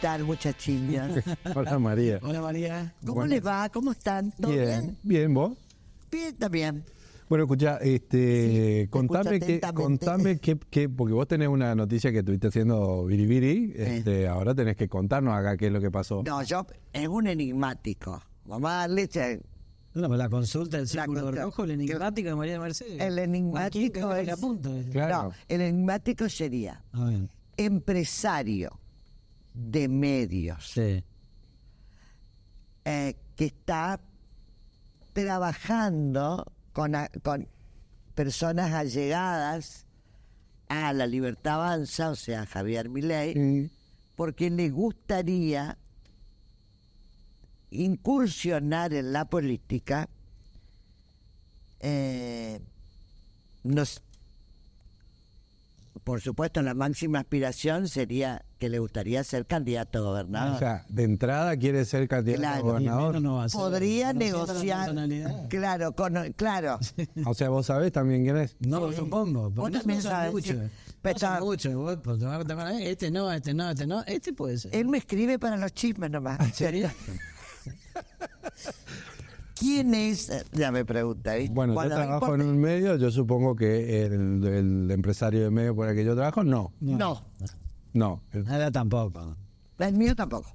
tal, muchachillos? Hola, María. Hola, María. ¿Cómo les va? ¿Cómo están? ¿Todo bien? Bien, ¿vos? Bien, también. Bueno, escuchá, contame qué, porque vos tenés una noticia que estuviste haciendo biribiri, ahora tenés que contarnos acá qué es lo que pasó. No, es un enigmático. Vamos a darle... No, la consulta del Círculo Rojo, el enigmático de María de Mercedes. El enigmático es... Claro. No, el enigmático sería empresario de medios sí. Que está trabajando con personas allegadas a La Libertad Avanza, o sea, Javier Milei, porque le gustaría incursionar en la política. Por supuesto, la máxima aspiración sería que le gustaría ser candidato a gobernador. O sea, de entrada quiere ser candidato a gobernador. No podría negociar. Claro, claro. O sea, vos sabés también quién es. No lo supongo. Vos también sabés. Mucho. Este no, este puede ser. Él me escribe para los chismes nomás. ¿En serio? ¿Quién es? Ya me pregunta, ¿viste? Bueno, yo trabajo en un medio, yo supongo que el empresario de medio por el que yo trabajo, no. No. Nada tampoco. El mío tampoco.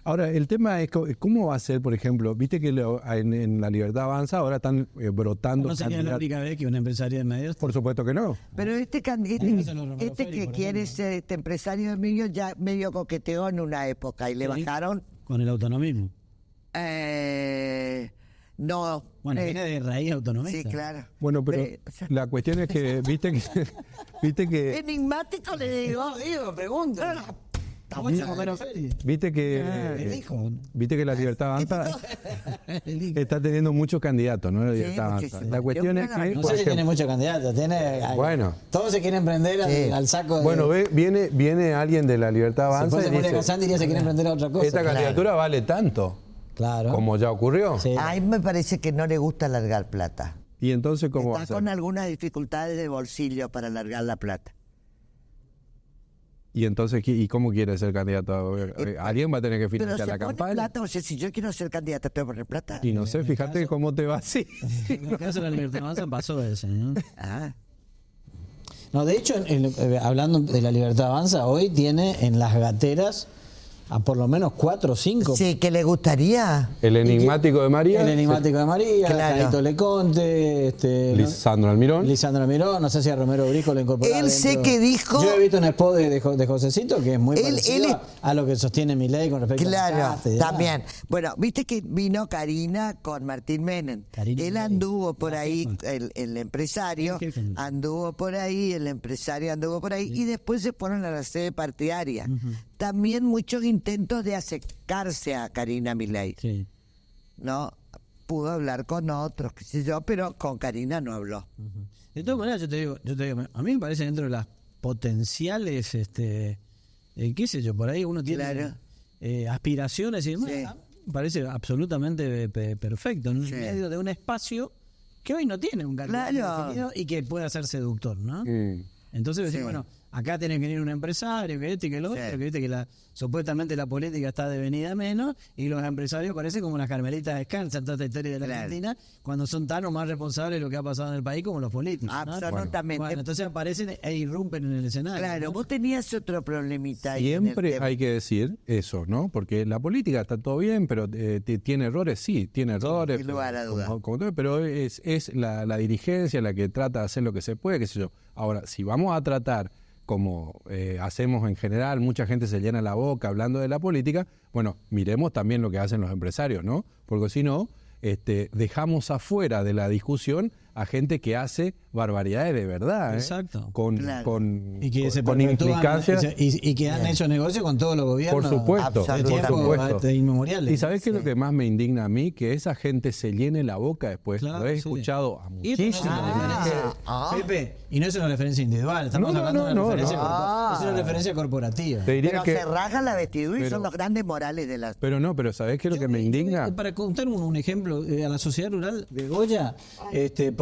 Ahora, el tema es cómo va a ser, por ejemplo, viste que en La Libertad Avanza ahora están brotando... ¿No sería la única vez que un empresario de medios? Por supuesto que no. Pero este que quiere ser este empresario de medios ya medio coqueteó en una época y le bajaron... Con el autonomismo. No. Bueno, viene de raíz autonomista. Sí, claro. Bueno, pero la cuestión es que, viste que... Enigmático le digo, pregunto. Viste que La Libertad Avanza está teniendo muchos candidatos, ¿no? La Libertad Avanza. La cuestión es que... No sé si tiene muchos candidatos. Bueno. Todos se quieren prender al saco de... Bueno, viene alguien de La Libertad Avanza y dice... diría se quieren prender a otra cosa. Esta candidatura vale tanto. Claro. Como ya ocurrió. Sí. A mí me parece que no le gusta largar plata. ¿Y entonces cómo va a Está ser? con algunas dificultades de bolsillo para largar la plata. ¿Y entonces cómo quiere ser candidato? ¿Alguien va a tener que financiar la campaña? Plata, o sea, si yo quiero ser candidato, tengo que poner plata. Y no sé, fíjate cómo te va así. En el caso de La Libertad Avanza pasó eso, ¿no? Ah. No, de hecho, hablando de La Libertad Avanza, hoy tiene en las gateras a por lo menos 4 o 5. Sí, que le gustaría. El enigmático de María. El enigmático de María, Claro. Carito Leconte, Lisandro Almirón. Lisandro Almirón, no sé si a Romero Brico lo incorporó. Él sé que dijo... Yo he visto un spot de Josecito que es muy parecido a lo que sostiene Milei con respecto a la casta y demás. También. Bueno, viste que vino Karina con Martín Menem. Él anduvo por ahí, el empresario anduvo por ahí, el empresario anduvo por ahí, y después se fueron a la sede partidaria. También muchos intentos de acercarse a Karina Milei. Sí. No pudo hablar con otros, qué sé yo, pero con Karina no habló. De todas maneras, yo te digo, a mí me parece dentro de las potenciales, qué sé yo, por ahí uno tiene aspiraciones y demás. Sí. Me parece absolutamente perfecto, en medio de un espacio que hoy no tiene un candidato definido y que pueda ser seductor, ¿no? Entonces decir, bueno, acá tiene que venir un empresario, que este y que el otro, que viste que supuestamente la política está devenida menos, y los empresarios parecen como las carmelitas descansas en toda esta historia de la Argentina, cuando son tan o más responsables de lo que ha pasado en el país como los políticos, ¿no? Absolutamente. Bueno, entonces aparecen e irrumpen en el escenario. Claro, ¿no? vos tenías otro problemita ahí. Siempre hay que decir eso, ¿no? Porque la política está todo bien, pero tiene errores, tiene errores. Sin lugar a dudas. Pero es la dirigencia la que trata de hacer lo que se puede, qué sé yo. Ahora, si vamos a tratar como hacemos en general, mucha gente se llena la boca hablando de la política, bueno, miremos también lo que hacen los empresarios, ¿no? Porque si no, dejamos afuera de la discusión a gente que hace barbaridades de verdad. Exacto. Con y que se con implicancias. Y que han hecho negocio con todos los gobiernos. Por supuesto. De tiempo inmemoriales. ¿Y sabés qué es lo que más me indigna a mí? Que esa gente se llene la boca después. Claro, lo he escuchado a muchísimos. Pepe, y no es una referencia individual, estamos hablando de una referencia es una referencia corporativa. Te diría Pero que, se raja la vestidura y son los grandes morales de las... pero ¿sabés qué es lo que me indigna? Para contar un ejemplo, a la sociedad rural de Goya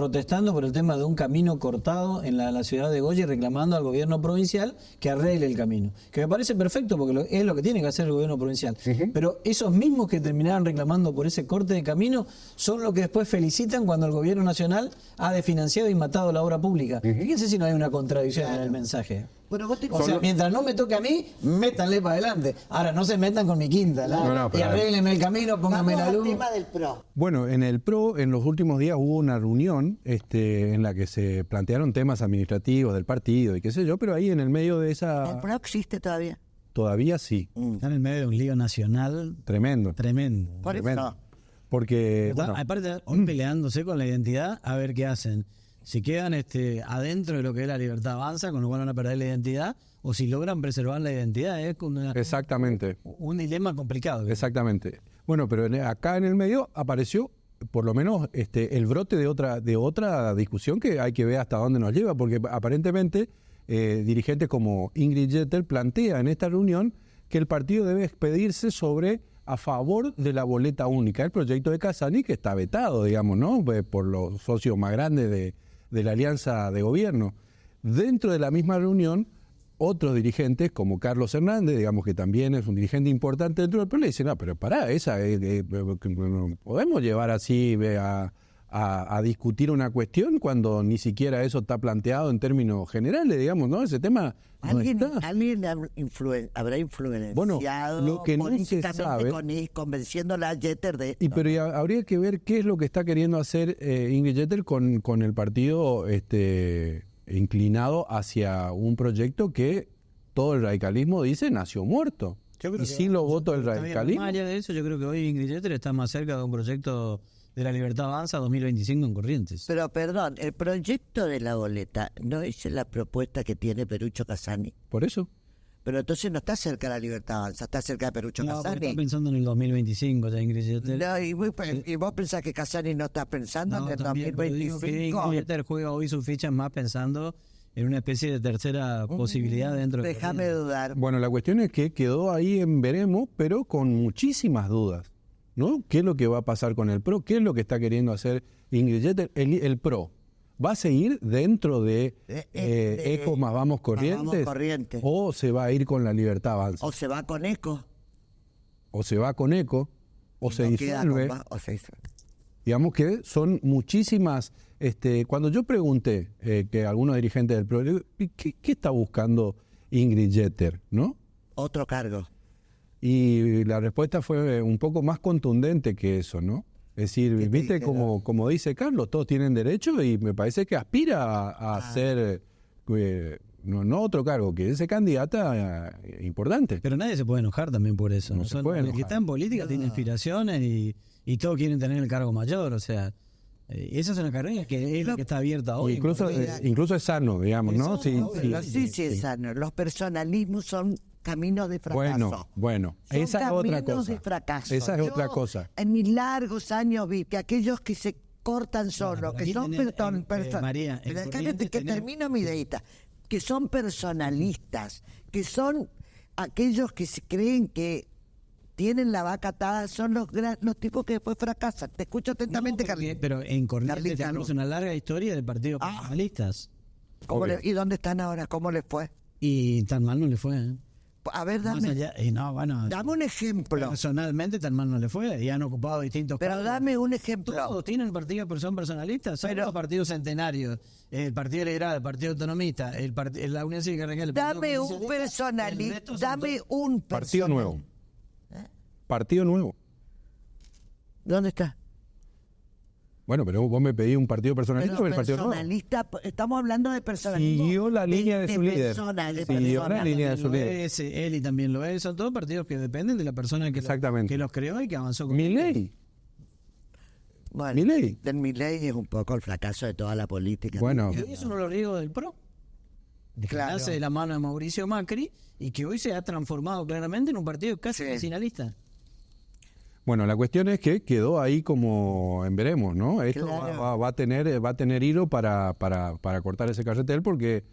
protestando por el tema de un camino cortado en la ciudad de Goya y reclamando al gobierno provincial que arregle el camino. Que me parece perfecto porque es lo que tiene que hacer el gobierno provincial. Pero esos mismos que terminaron reclamando por ese corte de camino son los que después felicitan cuando el gobierno nacional ha desfinanciado y matado la obra pública. Fíjense si no hay una contradicción en el mensaje. Bueno, vos o sea, mientras no me toque a mí, métanle para adelante. Ahora, no se metan con mi quinta. Y arréglenme el camino, pónganme la luz. Tema del PRO. Bueno, en el PRO, en los últimos días hubo una reunión en la que se plantearon temas administrativos del partido y qué sé yo, pero ahí en el medio de esa... ¿El PRO existe todavía? Todavía sí. Está en el medio de un lío nacional tremendo. Por eso. Porque... Bueno, aparte, hoy peleándose con la identidad, a ver qué hacen. Si quedan adentro de lo que es la Libertad Avanza, con lo cual van a perder la identidad, o si logran preservar la identidad, es exactamente. Un dilema complicado. Exactamente. Bueno, pero acá en el medio apareció por lo menos el brote de otra discusión que hay que ver hasta dónde nos lleva, porque aparentemente dirigentes como Ingrid Jeter plantea en esta reunión que el partido debe expedirse a favor de la boleta única, el proyecto de Casani, que está vetado, digamos, ¿no? Por los socios más grandes de la alianza de gobierno. Dentro de la misma reunión, otros dirigentes, como Carlos Hernández, digamos que también es un dirigente importante dentro del PRO, le dicen, no, pero pará, no podemos llevar así a discutir una cuestión cuando ni siquiera eso está planteado en términos generales, digamos, ¿no? Ese tema no está. ¿Alguien habrá influenciado bueno, lo que no se sabe, convenciendo a la Jeter de esto? Pero habría que ver qué es lo que está queriendo hacer Ingrid Jeter con el partido inclinado hacia un proyecto que todo el radicalismo dice nació muerto. Y sin los votos del radicalismo. Más allá de eso, yo creo que hoy Ingrid Jeter está más cerca de un proyecto de la Libertad Avanza 2025 en Corrientes. Pero perdón, el proyecto de la boleta no es la propuesta que tiene Perucho Casani. Por eso. Pero entonces no está cerca de la Libertad Avanza, está cerca de Perucho Casani. Está pensando en el 2025 ya Ingrid Jeter. No, y vos pensás que Casani no está pensando en el 2025. Ingrid Jeter juega hoy sus fichas más pensando en una especie de tercera posibilidad dentro de... Déjame dudar. Bueno, la cuestión es que quedó ahí en veremos, pero con muchísimas dudas, ¿no? ¿Qué es lo que va a pasar con el PRO? ¿Qué es lo que está queriendo hacer Ingrid Jeter? El PRO, ¿va a seguir dentro de ECO más Vamos Corrientes? ¿O se va a ir con la Libertad Avanza? ¿O se va con ECO? ¿O se va con ECO? ¿O se disuelve? Digamos que son muchísimas... cuando yo pregunté que algunos dirigentes del PRO, ¿qué está buscando Ingrid Jeter, no? Otro cargo. Y la respuesta fue un poco más contundente que eso, ¿no? Es decir, viste, como dice Carlos, todos tienen derecho y me parece que aspira a ser, no otro cargo, que ese candidata importante. Pero nadie se puede enojar también por eso. No se puede enojar. El que está en política tiene inspiraciones y todos quieren tener el cargo mayor, o sea... esa es una carrera que es la que está abierta hoy. Incluso es sano, digamos, ¿no? Sí, es sano. Los personalismos son caminos de fracaso. Bueno, esa es otra cosa. De fracaso. Esa es otra cosa. En mis largos años vi que aquellos que se cortan solos, que son María, termino mi ideita, que son personalistas, que son aquellos que se creen que tienen la vaca atada, son los tipos que después fracasan. Te escucho atentamente, Carlitos. Pero en Corrientes tenemos una larga historia de partidos personalistas. ¿Y dónde están ahora? ¿Cómo les fue? Y tan mal no le fue, ¿eh? A ver, dame un ejemplo. Personalmente tan mal no le fue y han ocupado distintos cargos. Dame un ejemplo. Todos tienen partidos que son personalistas. Son los partidos centenarios, el Partido Liberal, el Partido Autonomista, la Unión Cívica Radical. Dame un personalista. Dame un partido nuevo. Partido nuevo. ¿Dónde está? Bueno, pero vos me pedís un partido personalista o el partido nuevo. Estamos hablando de personalismo. Siguió la línea de su líder. Siguió la línea de su líder. Eli también lo es. Son todos partidos que dependen de la persona que los creó y que avanzó con Milei. Bueno, Milei es un poco el fracaso de toda la política. Bueno. Y es uno de los riesgos del PRO. Claro. Hace de la mano de Mauricio Macri y que hoy se ha transformado claramente en un partido casi nacionalista. Bueno, la cuestión es que quedó ahí como en veremos, ¿no? Esto va a tener hilo para cortar ese carretel porque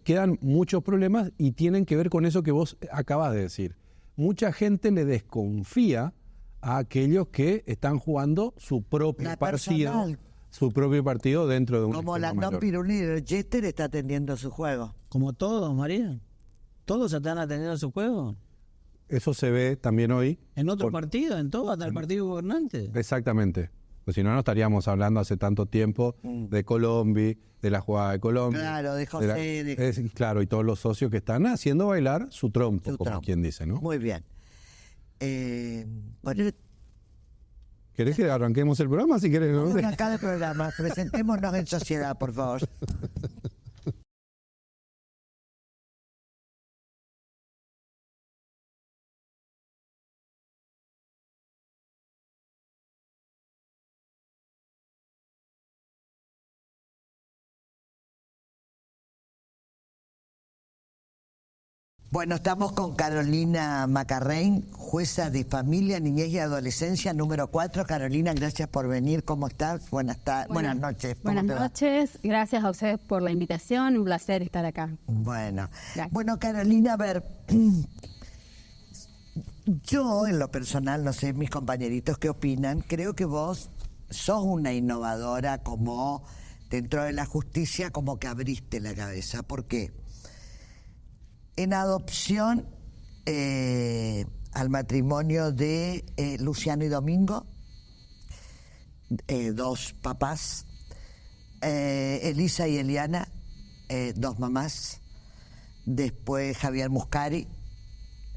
quedan muchos problemas y tienen que ver con eso que vos acabas de decir. Mucha gente le desconfía a aquellos que están jugando su propio partido su propio partido dentro de un como la no Pirulí del Jester está atendiendo su juego. Como todos, María. ¿Todos están atendiendo su juego? Eso se ve también hoy. ¿En otro partido? ¿En todo? ¿Hasta el partido gobernante? Exactamente. Pues si no, no estaríamos hablando hace tanto tiempo de Colombia, de la jugada de Colombia. Claro, de José. Claro, y todos los socios que están haciendo bailar su trompo, como quien dice, ¿no? Muy bien. ¿Querés que arranquemos el programa? Si querés, ¿no? Acá el programa. Presentémonos en sociedad, por favor. Bueno, estamos con Carolina Macarrein, jueza de familia, niñez y adolescencia, número 4. Carolina, gracias por venir. ¿Cómo estás? Buenas noches. Buenas noches. Gracias a ustedes por la invitación. Un placer estar acá. Bueno, gracias. Bueno, Carolina, a ver, yo en lo personal, no sé mis compañeritos qué opinan, creo que vos sos una innovadora como dentro de la justicia, como que abriste la cabeza. ¿Por qué? En adopción al matrimonio de Luciano y Domingo, 2 papás, Elisa y Eliana, 2 mamás, después Javier Muscari,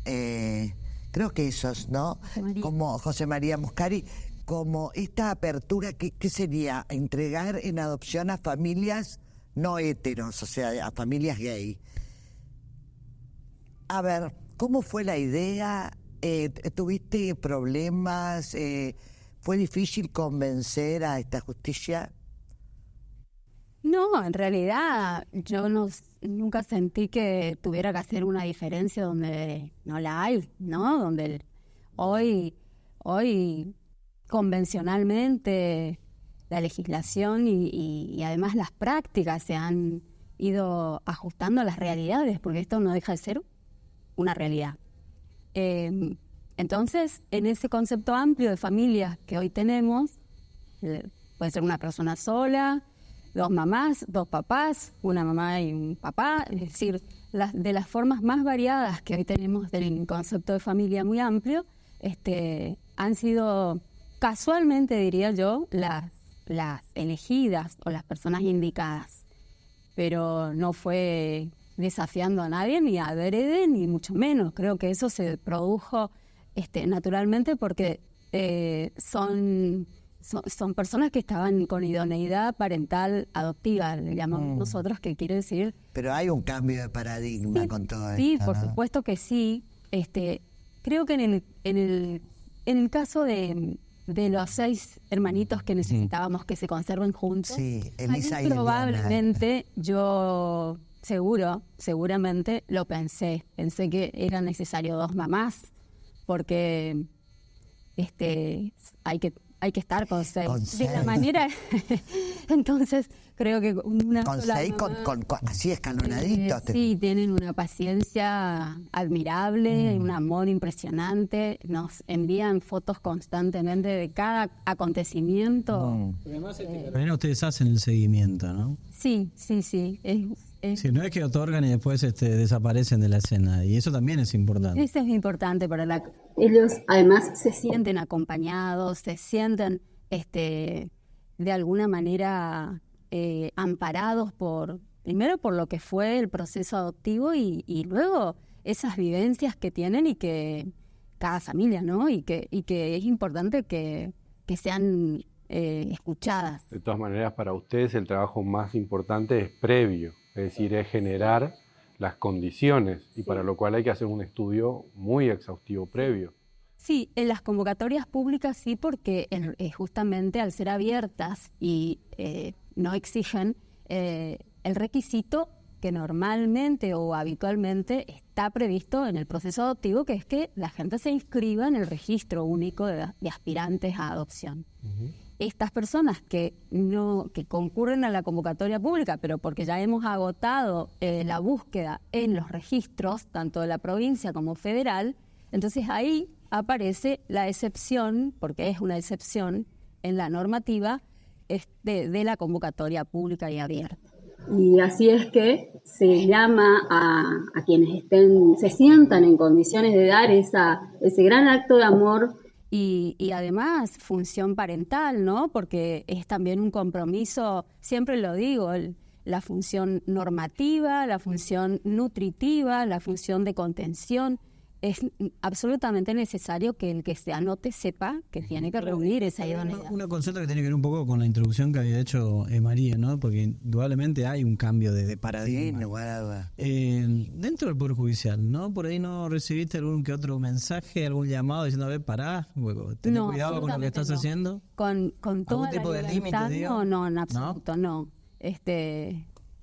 creo que esos, ¿no? Como José María Muscari, como esta apertura, ¿qué sería? Entregar en adopción a familias no heteros, o sea, a familias gay. A ver, ¿cómo fue la idea? ¿Tuviste problemas? ¿Fue difícil convencer a esta justicia? No, en realidad yo nunca sentí que tuviera que hacer una diferencia donde no la hay, ¿no? Donde hoy convencionalmente la legislación y además las prácticas se han ido ajustando a las realidades, porque esto no deja de ser una realidad. Entonces, en ese concepto amplio de familias que hoy tenemos, puede ser una persona sola, 2 mamás, 2 papás, una mamá y un papá, es decir, de las formas más variadas que hoy tenemos del concepto de familia muy amplio, han sido casualmente, diría yo, las elegidas o las personas indicadas, pero no fue desafiando a nadie, ni adrede, ni mucho menos. Creo que eso se produjo naturalmente porque son personas que estaban con idoneidad parental adoptiva, le llamamos nosotros, que quiere decir... Pero hay un cambio de paradigma con todo esto. Sí, por supuesto que sí. Creo que en el caso de los 6 hermanitos que necesitábamos que se conserven juntos, sí, Elisa y probablemente yo... seguramente lo pensé que era necesario 2 mamás, porque hay que estar con 6. De la manera, entonces creo que una con sola 6 mamá, así escalonaditos. Sí, tienen una paciencia admirable, un amor impresionante, nos envían fotos constantemente de cada acontecimiento. Además, ustedes hacen el seguimiento, ¿no? Sí. Sí, no es que otorgan y después desaparecen de la escena, y eso también es importante. Eso es importante para ellos, además se sienten acompañados, se sienten de alguna manera amparados primero por lo que fue el proceso adoptivo y luego esas vivencias que tienen y que cada familia, ¿no? Y que es importante que sean escuchadas. De todas maneras, para ustedes el trabajo más importante es previo. Es decir, es generar las condiciones y para lo cual hay que hacer un estudio muy exhaustivo previo. Sí, en las convocatorias públicas sí, porque justamente al ser abiertas y no exigen el requisito que normalmente o habitualmente está previsto en el proceso adoptivo, que es que la gente se inscriba en el registro único de aspirantes a adopción. Uh-huh. Estas personas que concurren a la convocatoria pública, pero porque ya hemos agotado la búsqueda en los registros, tanto de la provincia como federal, entonces ahí aparece la excepción, porque es una excepción en la normativa, de la convocatoria pública y abierta. Y así es que se llama a quienes se sientan en condiciones de dar ese gran acto de amor. Y además función parental, ¿no? Porque es también un compromiso, siempre lo digo, la función normativa, la función nutritiva, la función de contención. Es absolutamente necesario que el que se anote sepa que tiene que reunir esa idoneidad. Una consulta que tiene que ver un poco con la introducción que había hecho María, ¿no? Porque indudablemente hay un cambio de paradigma. Sí, no va a duda. Dentro del Poder Judicial, ¿no? Por ahí no recibiste algún que otro mensaje, algún llamado diciendo, a ver, pará, ten cuidado con lo que estás haciendo. Con toda tipo la de libertad, límite, digo? no, en absoluto, no.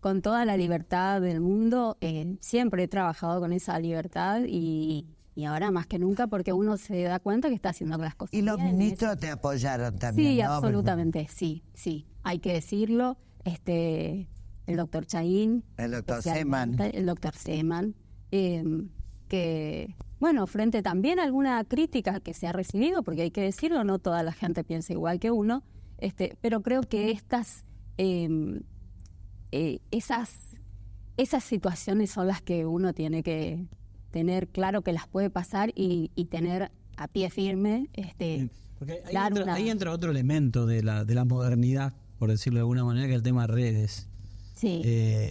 Con toda la libertad del mundo, siempre he trabajado con esa libertad y ahora más que nunca porque uno se da cuenta que está haciendo las cosas Y los bien. ministros te apoyaron también, Sí, ¿no? absolutamente, sí, hay que decirlo. El doctor Chahín, El doctor Seman, que, bueno, frente también a alguna crítica que se ha recibido, porque hay que decirlo, no toda la gente piensa igual que uno, pero creo que esas situaciones son las que uno tiene que tener claro que las puede pasar y tener a pie firme. Porque ahí entra otro elemento de la modernidad, por decirlo de alguna manera, que es el tema redes. Sí.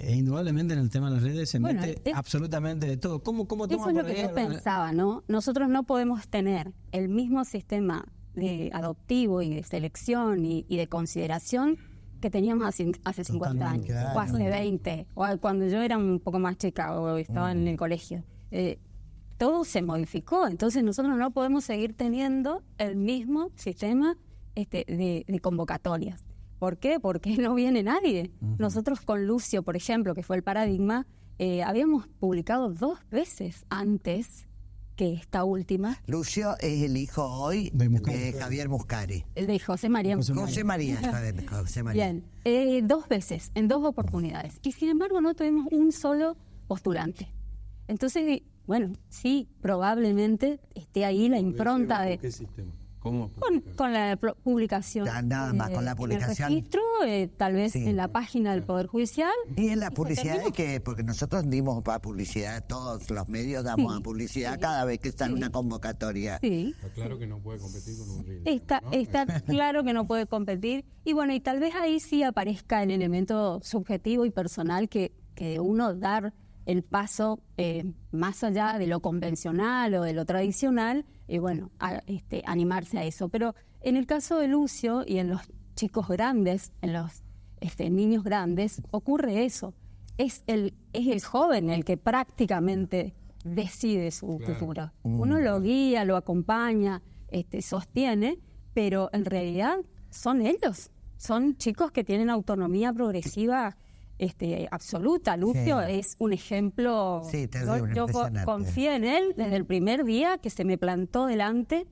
Indudablemente en el tema de las redes se mete absolutamente de todo. ¿Cómo eso es lo que yo pensaba, ¿no? Nosotros no podemos tener el mismo sistema de adoptivo y de selección y de consideración que teníamos hace 50 años, o hace 20, o cuando yo era un poco más chica o estaba en el colegio. Todo se modificó, entonces nosotros no podemos seguir teniendo el mismo sistema de convocatorias. ¿Por qué? Porque no viene nadie. Nosotros con Lucio, por ejemplo, que fue el paradigma, habíamos publicado 2 veces antes que esta última. Lucio es el hijo hoy de Javier Muscari. De José María. José María. Bien, 2 veces, en 2 oportunidades. Y sin embargo no tuvimos un solo postulante. Entonces, bueno, sí, probablemente esté ahí la impronta de... ¿Qué sistema? ¿Cómo? Con la publicación. Nada más, con la publicación. En el registro, tal vez en la página del Poder Judicial. Y en la publicidad, porque nosotros dimos a publicidad, todos los medios damos a publicidad cada vez que está en una convocatoria. Sí. Está claro que no puede competir con un río. Está claro que no puede competir. Y bueno, y tal vez ahí sí aparezca el elemento subjetivo y personal que uno dar el paso más allá de lo convencional o de lo tradicional, y bueno, animarse a eso. Pero en el caso de Lucio y en los chicos grandes, en los niños grandes, ocurre eso. Es el joven el que prácticamente decide su futuro. Uno lo guía, lo acompaña, sostiene, pero en realidad son ellos. Son chicos que tienen autonomía progresiva absoluta. Lucio es un ejemplo. Sí, terrible, yo confié en él desde el primer día que se me plantó delante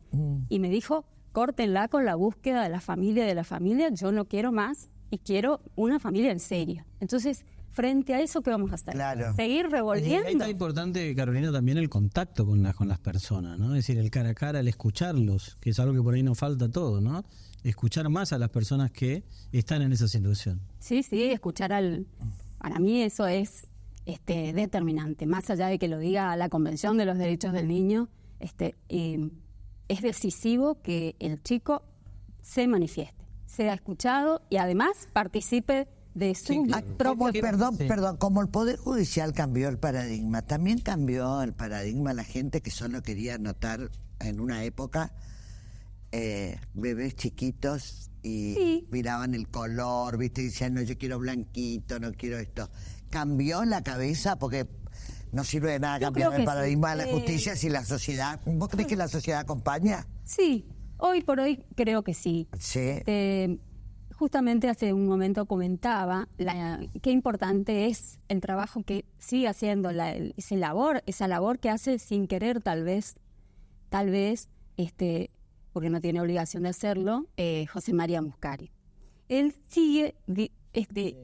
y me dijo, córtenla con la búsqueda de la familia, yo no quiero más y quiero una familia en serio. Entonces, frente a eso, ¿qué vamos a hacer? Claro. Seguir revolviendo. Es importante, Carolina, también el contacto con las personas, ¿no? Es decir, el cara a cara, el escucharlos, que es algo que por ahí nos falta todo, ¿no? Escuchar más a las personas que están en esa situación. Sí, escuchar para mí eso es determinante. Más allá de que lo diga la Convención de los Derechos del Niño, es decisivo que el chico se manifieste, sea escuchado y además participe de su propio... Perdón, como el Poder Judicial cambió el paradigma, también cambió el paradigma la gente que solo quería anotar en una época bebés chiquitos y miraban el color, viste, y decían, no, yo quiero blanquito, no quiero esto. Cambió la cabeza porque no sirve de nada cambiar el paradigma de la justicia si la sociedad... ¿Vos crees que la sociedad acompaña? Sí, hoy por hoy creo que sí. Justamente hace un momento comentaba qué importante es el trabajo que sigue haciendo, esa labor que hace sin querer tal vez, porque no tiene obligación de hacerlo, José María Muscari. Él sigue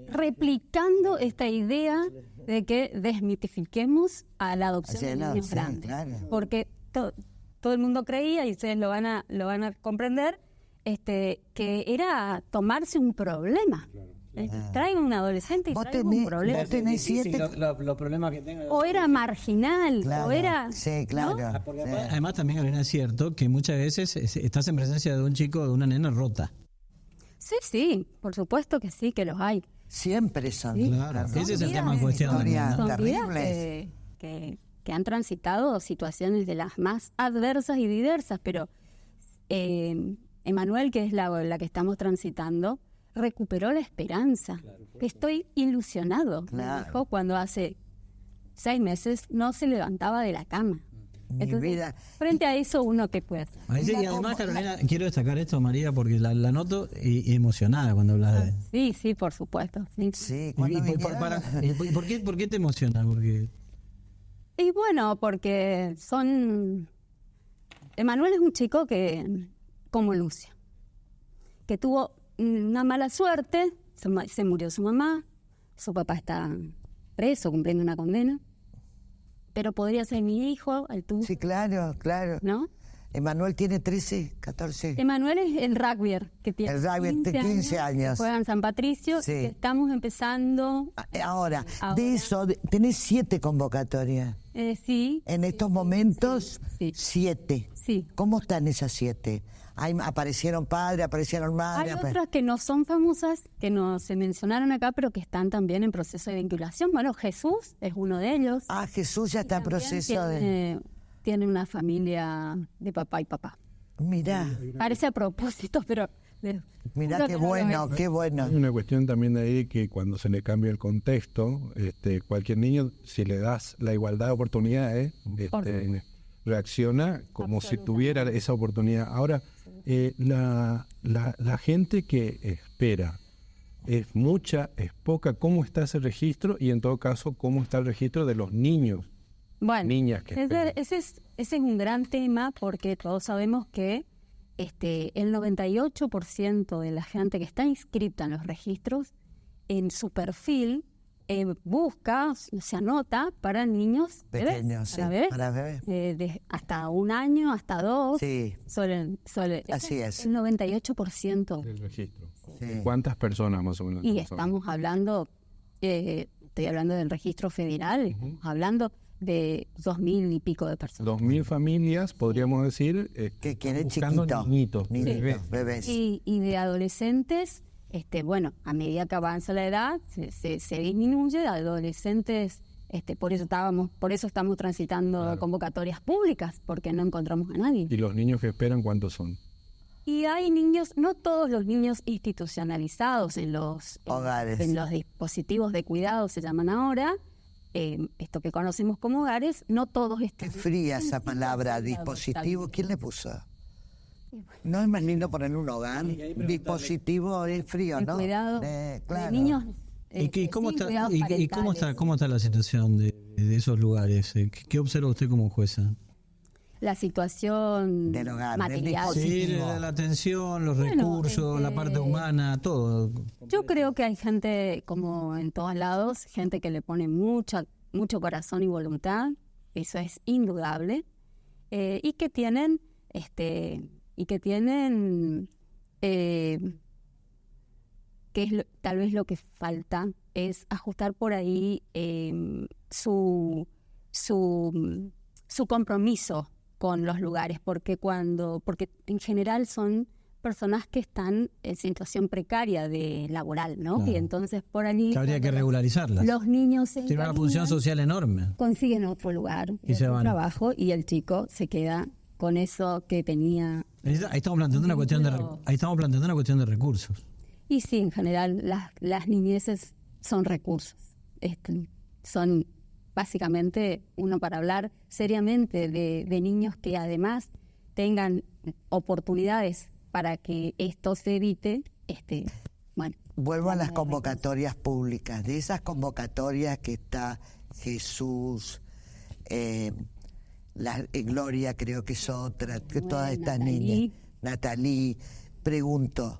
replicando esta idea de que desmitifiquemos a la adopción de niños grandes. Claro. Porque todo el mundo creía, y ustedes lo van a comprender, que era tomarse un problema. Trae un adolescente y trae un problema. Vos tenés 7. Los problemas que tengo. O era marginal, Claro, o era... sí, claro. ¿no? Porque además también, Carolina, es cierto que muchas veces estás en presencia de un chico, de una nena rota. Sí, por supuesto que sí, que los hay. Siempre son. Sí. Claro, Son ese es el vidas, tema en cuestión. historias Son vidas terribles. que han transitado situaciones de las más adversas y diversas, pero Emanuel, que es la que estamos transitando, recuperó la esperanza. Estoy ilusionado, me dijo, cuando hace 6 meses no se levantaba de la cama. Mi Entonces, vida. frente a eso, ¿uno qué puede hacer? Y además, Carolina, quiero destacar esto, María, porque la noto y emocionada cuando hablas de... Sí, por supuesto. Sí. Sí, ¿Y cuando por qué te emociona? Porque... Y bueno, porque Emanuel es un chico como Lucia, que tuvo una mala suerte, se murió su mamá, su papá está preso cumpliendo una condena, pero podría ser mi hijo, el tuyo. Sí, claro. ¿No? Emanuel tiene 13, 14. Emanuel es el rugbyer que tiene El rugbyer, 15 años. Juega en San Patricio, Sí. que estamos empezando. Ahora, de eso, tenés 7 convocatorias. Sí. En estos momentos, Sí. 7. Sí. ¿Cómo están esas 7? Aparecieron padres, aparecieron Hay madres. otras que no son famosas, que no se mencionaron acá, pero que están también en proceso de vinculación. Bueno, Jesús es uno de ellos. Jesús ya está en También proceso tiene una familia de papá y papá. Mirá, Parece a propósito, pero... mirá qué bueno, qué bueno. Hay una cuestión también de ahí que cuando se le cambia el contexto, cualquier niño, si le das la igualdad de oportunidades, reacciona como si tuviera esa oportunidad. Ahora, la gente que espera, ¿es mucha, es poca? ¿Cómo está ese registro? Y en todo caso, ¿cómo está el registro de los niños? Bueno, Niñas que esperan. ese es un gran tema, porque todos sabemos que el 98% de la gente que está inscrita en los registros, en su perfil, busca, se anota para niños Pequeños, bebés, sí, para bebés. De hasta 1 año, hasta 2. Sí. Así es. El 98%. Del registro. Sí. ¿Cuántas personas más o menos? Y estamos hablando, estoy hablando del registro federal, estamos hablando de 2.000 y pico de personas. 2.000 familias, podríamos decir, Que quieren buscando chiquitos. niñitos, Bebés. Y de adolescentes, bueno, a medida que avanza la edad, se disminuye. De adolescentes, por eso estamos transitando convocatorias públicas, porque no encontramos a nadie. ¿Y los niños que esperan cuántos son? Y hay niños, no todos los niños institucionalizados en los Hogares. en los dispositivos de cuidado, se llaman ahora, esto que conocemos como hogares, no todos están. Qué fría esa palabra, dispositivo. ¿Quién le puso? No es más lindo poner un hogar. Dispositivo es frío, ¿no? Cuidado Claro. de niños. ¿Y cómo sin está? cuidados ¿Cómo está la situación de esos lugares? ¿Qué observa usted como jueza? La situación Del hogar, del material. dispositivo. Sí, la atención, los Bueno, recursos, la parte humana, todo. Yo creo que hay gente, como en todos lados, gente que le pone mucho corazón y voluntad, eso es indudable, y que tienen, tal vez lo que falta es ajustar por ahí su compromiso con los lugares, porque en general son personas que están en situación precaria de laboral, ¿no? Claro. Y entonces por allí Que habría que regularizarlas. los niños se Tiene una encaminan, función social enorme. consiguen otro lugar, Y se otro van. trabajo, y el chico se queda con eso que tenía. Ahí estamos planteando una cuestión de recursos. Y sí, en general las niñeces son recursos, son básicamente, uno para hablar seriamente de niños que además tengan oportunidades para que esto se evite, bueno. Vuelvo a las convocatorias públicas. De esas convocatorias que está Jesús, Gloria, creo que es otra, que todas estas Natalie. niñas. Natalie, pregunto,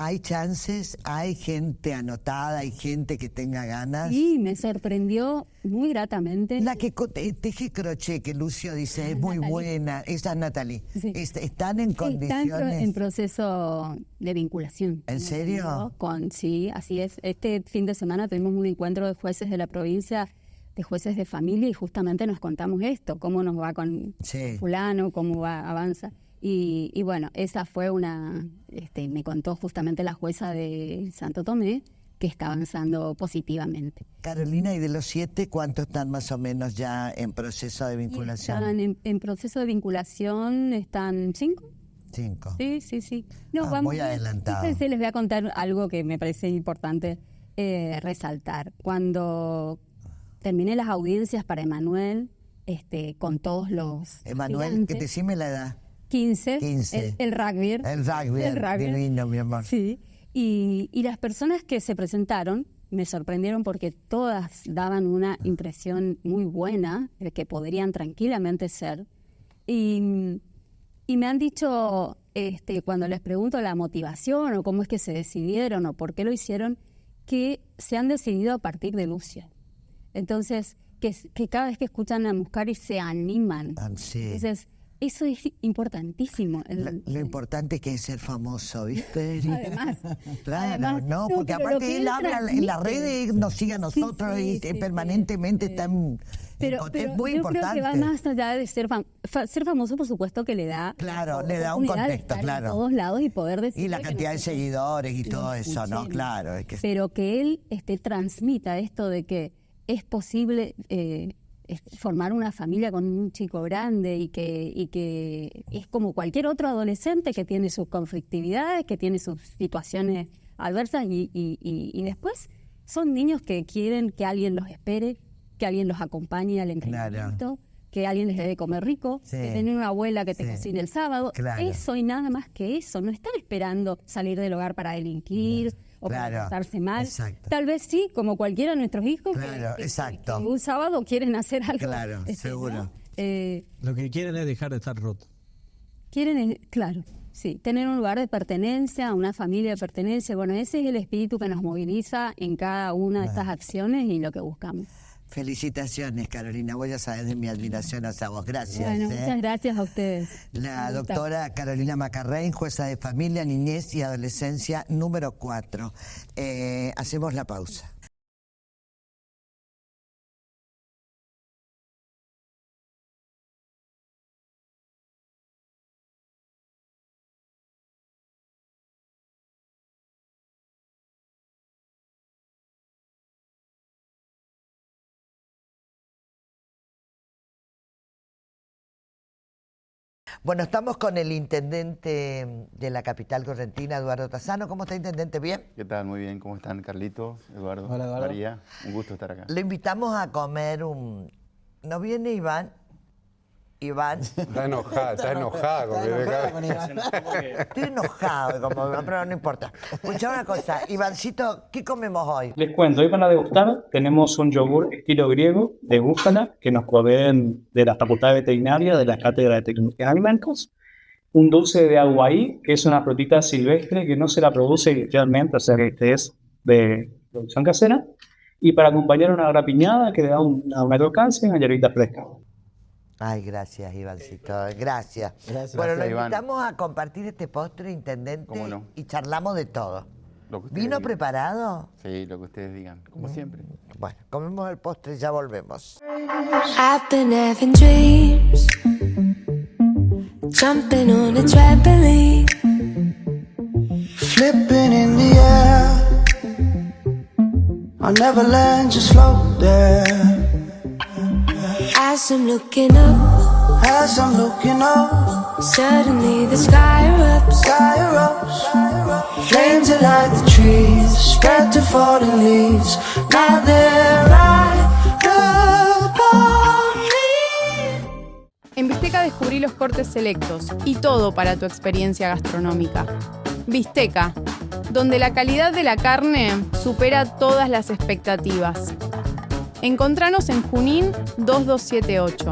¿Hay chances? ¿Hay gente anotada? ¿Hay gente que tenga ganas? Sí, me sorprendió muy gratamente. La que teje crochet, que Lucio dice es muy buena, esa es Natalie. Sí. ¿Están en condiciones? Están en proceso de vinculación. ¿En serio? Sí, así es. Este fin de semana tuvimos un encuentro de jueces de la provincia, de jueces de familia, y justamente nos contamos esto, cómo nos va con fulano, cómo avanza. Y bueno, esa fue me contó justamente la jueza de Santo Tomé, que está avanzando positivamente. Carolina, ¿y de los 7 cuántos están más o menos ya en proceso de vinculación? Están en proceso de vinculación, están 5. 5. Sí. No, vamos muy adelantado. Fíjense, les voy a contar algo que me parece importante resaltar. Cuando terminé las audiencias para Emanuel, con todos los Emanuel, que decime la edad. 15. El rugby. El rugby, divino, mi amor. Sí. Y las personas que se presentaron me sorprendieron porque todas daban una impresión muy buena de que podrían tranquilamente ser. Y me han dicho, cuando les pregunto la motivación o cómo es que se decidieron o por qué lo hicieron, que se han decidido a partir de Lucia. Entonces, que cada vez que escuchan a Muscari se animan. Sí. Entonces, eso es importantísimo. Lo importante es que es ser famoso, ¿viste? Además. Claro, porque aparte él habla en las redes, nos sigue a nosotros permanentemente están... es muy importante. Creo que va más allá de ser famoso, por supuesto que le da... Claro, le da un contexto, claro. En todos lados y poder decir... Y la cantidad de seguidores y todo eso, ¿no? Claro. Pero que él transmita esto de que es posible... formar una familia con un chico grande y que es como cualquier otro adolescente que tiene sus conflictividades, que tiene sus situaciones adversas y después son niños que quieren que alguien los espere, que alguien los acompañe al entrenamiento, que alguien les dé de comer rico, que tener una abuela que te cocine el sábado. Eso y nada más que eso. No están esperando salir del hogar para delinquir o para portarse mal. Exacto. Tal vez sí, como cualquiera de nuestros hijos, exacto. que un sábado quieren hacer algo. Claro, seguro. ¿no? Lo que quieren es dejar de estar roto. Tener un lugar de pertenencia, una familia de pertenencia. Bueno, ese es el espíritu que nos moviliza en cada una de estas acciones y lo que buscamos. Felicitaciones, Carolina. Vos ya sabés de mi admiración hacia vos. Gracias. Bueno, muchas gracias a ustedes. La doctora Carolina Macarrey, jueza de familia, niñez y adolescencia número 4. Hacemos la pausa. Bueno, estamos con el intendente de la capital correntina, Eduardo Tassano. ¿Cómo está, intendente? ¿Bien? ¿Qué tal? Muy bien. ¿Cómo están, Carlitos, Eduardo, Hola, Eduardo. María? Un gusto estar acá. Le invitamos a comer un... ¿No viene Iván? Está enojada con Estoy enojado, pero no importa. Escucha una cosa, Ivancito, ¿qué comemos hoy? Les cuento, hoy para degustar tenemos un yogur estilo griego de búfala que nos proveen de la Facultad Veterinaria de la Cátedra de Tecnología de Alimentos, un dulce de aguaí, que es una frutita silvestre que no se la produce industrialmente, o sea que este es de producción casera, y para acompañar una grapiñada que le da una crocancia y una hierbita fresca. Ay, gracias, Ivancito. Gracias. Bueno, lo invitamos a compartir este postre, intendente, ¿Cómo no? y charlamos de todo. Lo que ustedes ¿Vino digan. preparado? Sí, lo que ustedes digan, como siempre. Bueno, comemos el postre y ya volvemos. I've been having dreams, jumping on a trampoline, flipping in the air. I'll never land, just float there. as I'm looking up, suddenly the sky erupts, flames that light the trees, spread to falling leaves, now they're right upon me. En Bisteca descubrí los cortes selectos y todo para tu experiencia gastronómica. Bisteca, donde la calidad de la carne supera todas las expectativas. Encontranos en Junín 2278.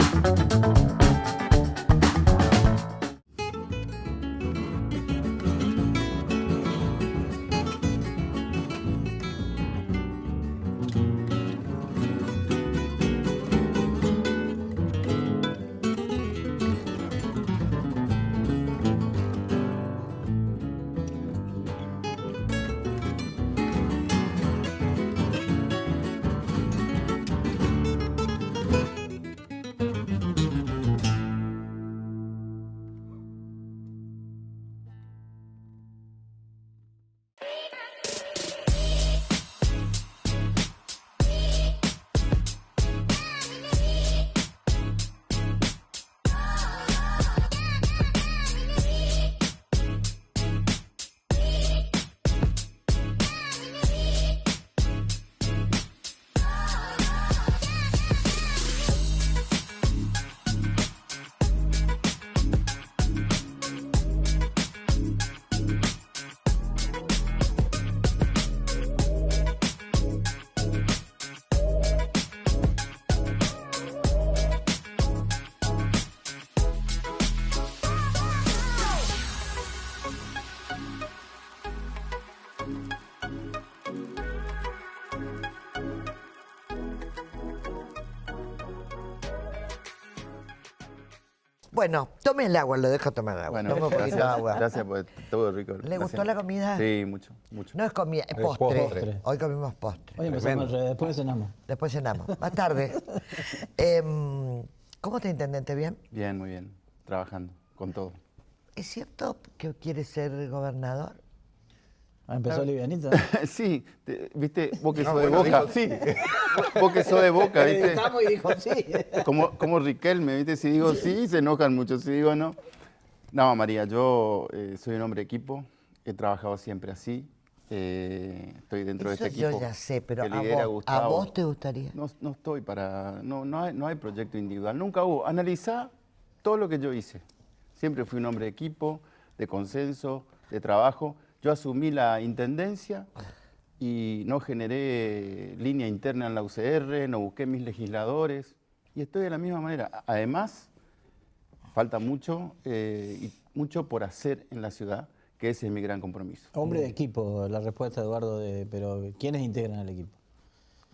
Bueno, tome el agua, lo dejo tomar el agua. Bueno, Tome un poquito de agua. gracias por todo rico. ¿Le gustó la comida? Sí, mucho, mucho. No es comida, es postre. Hoy comimos postre. Hoy empezamos, después cenamos. Después cenamos. Más tarde. ¿Cómo está, intendente? ¿Bien? Bien, muy bien. Trabajando con todo. ¿Es cierto que quiere ser gobernador? Empezó livianito. Sí, viste, vos que sos de Boca. Sí. Vos que sos de Boca, viste. Estamos y dijo sí. Como Riquelme, viste, si digo sí, se enojan mucho, si digo no. No, María, yo soy un hombre de equipo, he trabajado siempre así. Estoy dentro Eso de este equipo. yo ya sé, pero que lidera ¿a Gustavo. vos te gustaría? No estoy para... No hay proyecto individual, nunca hubo. Analizá todo lo que yo hice. Siempre fui un hombre de equipo, de consenso, de trabajo. Yo asumí la intendencia y no generé línea interna en la UCR, no busqué mis legisladores y estoy de la misma manera. Además, falta mucho y mucho por hacer en la ciudad, que ese es mi gran compromiso. Hombre de equipo, la respuesta, Eduardo, pero ¿quiénes integran el equipo?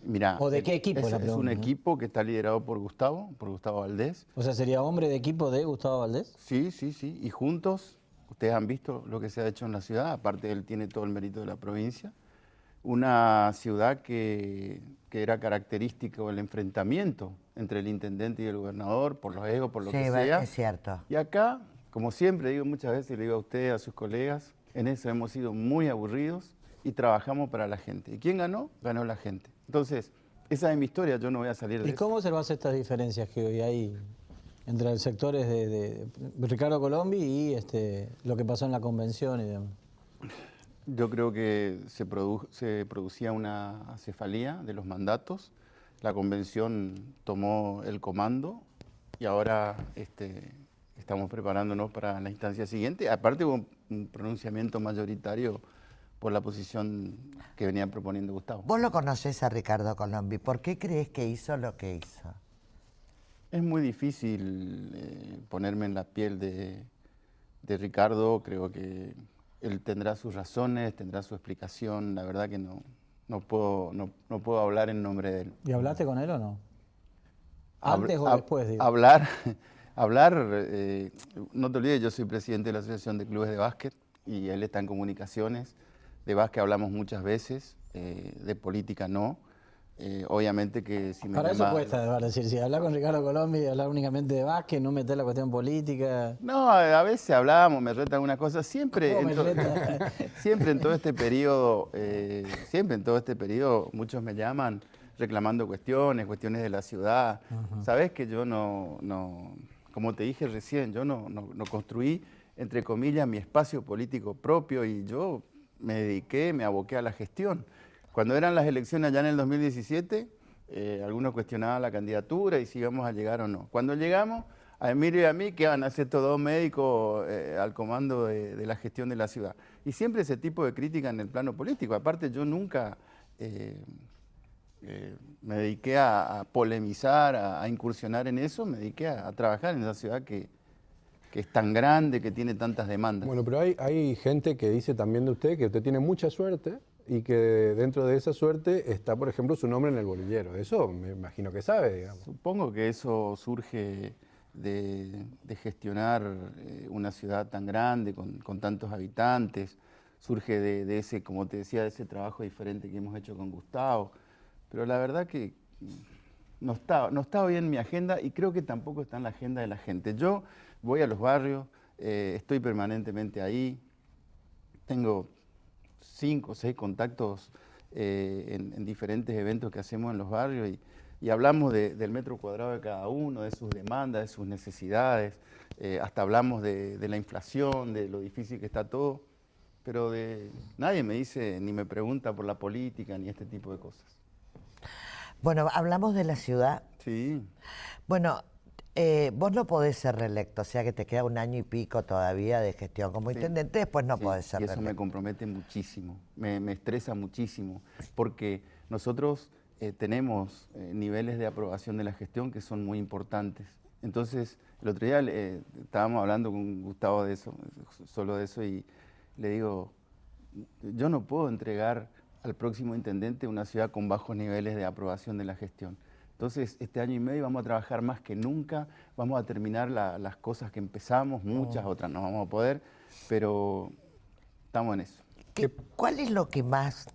Mirá, ¿O de qué equipo es la un pregunta, equipo que está liderado por Gustavo Valdés. O sea, ¿sería hombre de equipo de Gustavo Valdés? Sí, y juntos, ustedes han visto lo que se ha hecho en la ciudad, aparte él tiene todo el mérito de la provincia. Una ciudad que era característico del enfrentamiento entre el intendente y el gobernador, por los egos, por lo que sea. Es cierto. Y acá, como siempre digo muchas veces, le digo a usted, a sus colegas, en eso hemos sido muy aburridos y trabajamos para la gente. ¿Y quién ganó? Ganó la gente. Entonces, esa es mi historia, yo no voy a salir de ¿Y eso. cómo observas estas diferencias que hoy hay entre los sectores de Ricardo Colombi y lo que pasó en la convención y demás? Yo creo que se producía una acefalía de los mandatos, la convención tomó el comando y ahora estamos preparándonos para la instancia siguiente. Aparte hubo un pronunciamiento mayoritario por la posición que venía proponiendo Gustavo. Vos lo conocés a Ricardo Colombi, ¿por qué crees que hizo lo que hizo? Es muy difícil ponerme en la piel de Ricardo, creo que él tendrá sus razones, tendrá su explicación, la verdad que no puedo hablar en nombre de él. ¿Y hablaste con él o no? ¿Antes o después? Digo. Hablar, no te olvides, yo soy presidente de la Asociación de Clubes de Básquet y él está en comunicaciones. De básquet hablamos muchas veces, de política no. Obviamente que si me Para llama... eso cuesta, Eduardo, decir, si hablar con Ricardo Colombi y hablar únicamente de básquet, no meter la cuestión política. No, a veces hablábamos, me reta alguna cosa, siempre siempre en todo este periodo, muchos me llaman reclamando cuestiones de la ciudad. Sabés que yo no, como te dije recién, yo no construí, entre comillas, mi espacio político propio y yo me aboqué a la gestión. Cuando eran las elecciones allá en el 2017, algunos cuestionaban la candidatura y si íbamos a llegar o no. Cuando llegamos, a Emilio y a mí, que van a ser todos médicos al comando de la gestión de la ciudad. Y siempre ese tipo de crítica en el plano político. Aparte, yo nunca me dediqué a polemizar, a incursionar en eso, me dediqué a trabajar en esa ciudad que es tan grande, que tiene tantas demandas. Bueno, pero hay gente que dice también de usted que usted tiene mucha suerte y que dentro de esa suerte está, por ejemplo, su nombre en el bolillero. De eso me imagino que sabe, digamos. Supongo que eso surge de gestionar una ciudad tan grande, con tantos habitantes, surge de ese, como te decía, de ese trabajo diferente que hemos hecho con Gustavo. Pero la verdad que no está hoy en mi agenda y creo que tampoco está en la agenda de la gente. Yo voy a los barrios, estoy permanentemente ahí, tengo 5 o 6 contactos en diferentes eventos que hacemos en los barrios y hablamos del metro cuadrado de cada uno, de sus demandas, de sus necesidades, hasta hablamos de la inflación, de lo difícil que está todo, pero nadie me dice ni me pregunta por la política ni este tipo de cosas. Bueno, hablamos de la ciudad. Sí. Bueno, vos no podés ser reelecto, o sea que te queda 1 año y pico todavía de gestión como intendente, después no podés ser reelecto. Y eso me compromete muchísimo, me estresa muchísimo, porque nosotros tenemos niveles de aprobación de la gestión que son muy importantes. Entonces, el otro día estábamos hablando con Gustavo de eso, solo de eso, y le digo, yo no puedo entregar al próximo intendente una ciudad con bajos niveles de aprobación de la gestión. Entonces, este año y medio vamos a trabajar más que nunca, vamos a terminar las cosas que empezamos, muchas otras no vamos a poder, pero estamos en eso. ¿Cuál es lo que más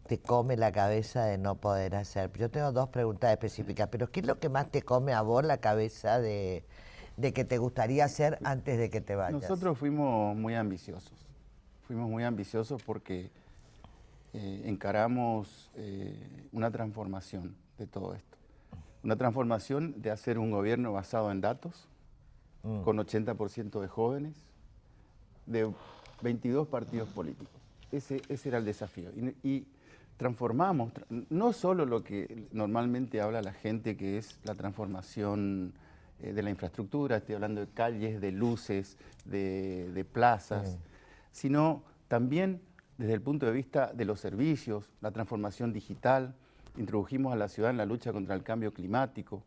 te come la cabeza de no poder hacer? Yo tengo 2 preguntas específicas, pero ¿qué es lo que más te come a vos la cabeza de que te gustaría hacer antes de que te vayas? Nosotros fuimos muy ambiciosos porque encaramos una transformación de todo esto. Una transformación de hacer un gobierno basado en datos, con 80% de jóvenes, de 22 partidos políticos. Ese era el desafío. Y transformamos, no solo lo que normalmente habla la gente, que es la transformación de la infraestructura, estoy hablando de calles, de luces, de plazas, sino también desde el punto de vista de los servicios, la transformación digital. Introdujimos a la ciudad en la lucha contra el cambio climático.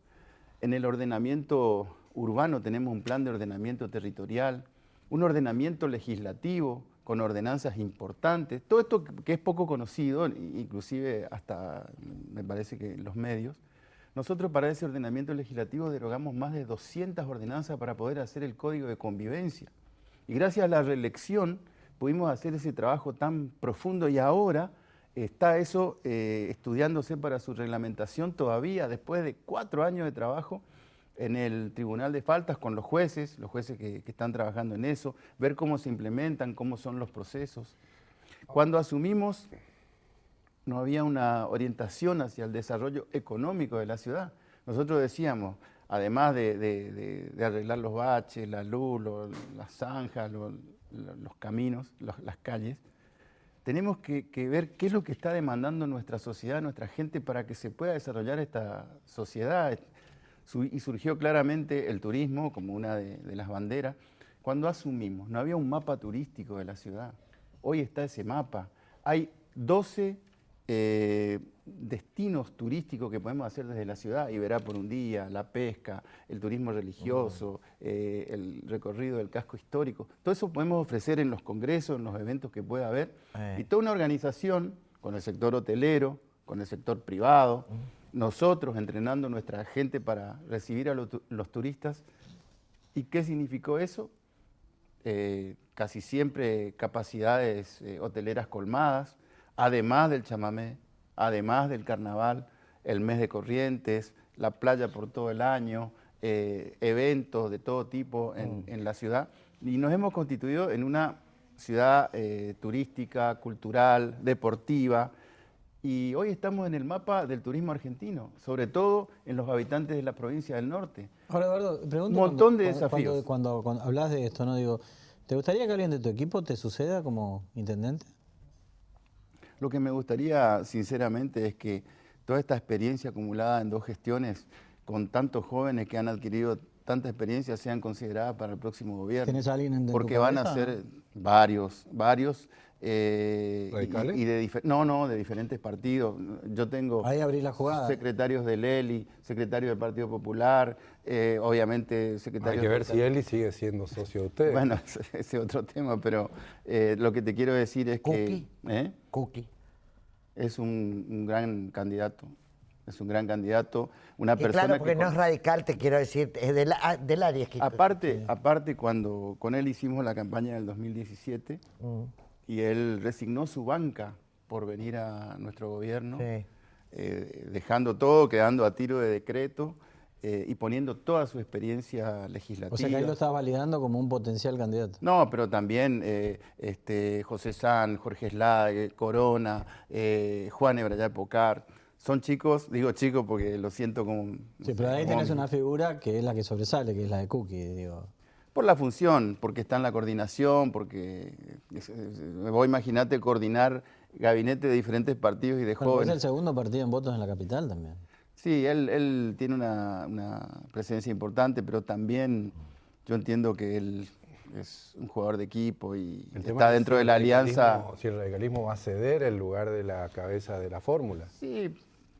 En el ordenamiento urbano tenemos un plan de ordenamiento territorial, un ordenamiento legislativo con ordenanzas importantes. Todo esto que es poco conocido, inclusive hasta me parece que en los medios. Nosotros para ese ordenamiento legislativo derogamos más de 200 ordenanzas para poder hacer el Código de Convivencia. Y gracias a la reelección pudimos hacer ese trabajo tan profundo y ahora está eso estudiándose para su reglamentación todavía, después de 4 años de trabajo en el Tribunal de Faltas con los jueces que están trabajando en eso, ver cómo se implementan, cómo son los procesos. Cuando asumimos, no había una orientación hacia el desarrollo económico de la ciudad. Nosotros decíamos, además de arreglar los baches, la luz, las zanjas, los caminos, las calles, tenemos que ver qué es lo que está demandando nuestra sociedad, nuestra gente, para que se pueda desarrollar esta sociedad. Y surgió claramente el turismo como una de las banderas. Cuando asumimos, no había un mapa turístico de la ciudad. Hoy está ese mapa. Hay 12 destinos turísticos que podemos hacer desde la ciudad. Iberá por un día, la pesca, el turismo religioso, el recorrido del casco histórico. Todo eso podemos ofrecer en los congresos, en los eventos que pueda haber. Y toda una organización con el sector hotelero, con el sector privado, nosotros entrenando a nuestra gente para recibir a los turistas. ¿Y qué significó eso? Casi siempre capacidades hoteleras colmadas, además del chamamé, además del carnaval, el mes de Corrientes, la playa por todo el año, eventos de todo tipo en la ciudad. Y nos hemos constituido en una ciudad turística, cultural, deportiva. Y hoy estamos en el mapa del turismo argentino, sobre todo en los habitantes de la provincia del norte. Ahora, Eduardo, pregunto, un montón de desafíos. Cuando hablas de esto, ¿no? Digo, ¿te gustaría que alguien de tu equipo te suceda como intendente? Lo que me gustaría, sinceramente, es que toda esta experiencia acumulada en 2 gestiones, con tantos jóvenes que han adquirido tanta experiencia, sean consideradas para el próximo gobierno. ¿Tienes a alguien en tu Porque van a ser varios. ¿Radicales? De diferentes partidos. Yo tengo ahí abrí la jugada. Secretarios del ELI, secretario del Partido Popular, obviamente secretario... Hay que ver si ELI sigue siendo socio de ustedes. Bueno, ese es otro tema, pero lo que te quiero decir es que... Cookie. Es un gran candidato. Es un gran candidato, una persona claro, porque que... no es radical, te quiero decir, es del área. Aparte, cuando con él hicimos la campaña del 2017, y él resignó su banca por venir a nuestro gobierno, dejando todo, quedando a tiro de decreto, y poniendo toda su experiencia legislativa. O sea que ahí lo estás validando como un potencial candidato. No, pero también José San, Jorge Slade, Corona, Juan Ebrayá Pocar. Son chicos, digo chicos porque lo siento como... Sí, pero ahí tenés una figura que es la que sobresale, que es la de Cookie, digo. Por la función, porque está en la coordinación, porque vos imaginate coordinar gabinete de diferentes partidos y de jóvenes. Es el segundo partido en votos en la capital también. Sí, él tiene una presencia importante, pero también yo entiendo que él es un jugador de equipo y está dentro de la alianza. Si el radicalismo va a ceder el lugar de la cabeza de la fórmula. Sí,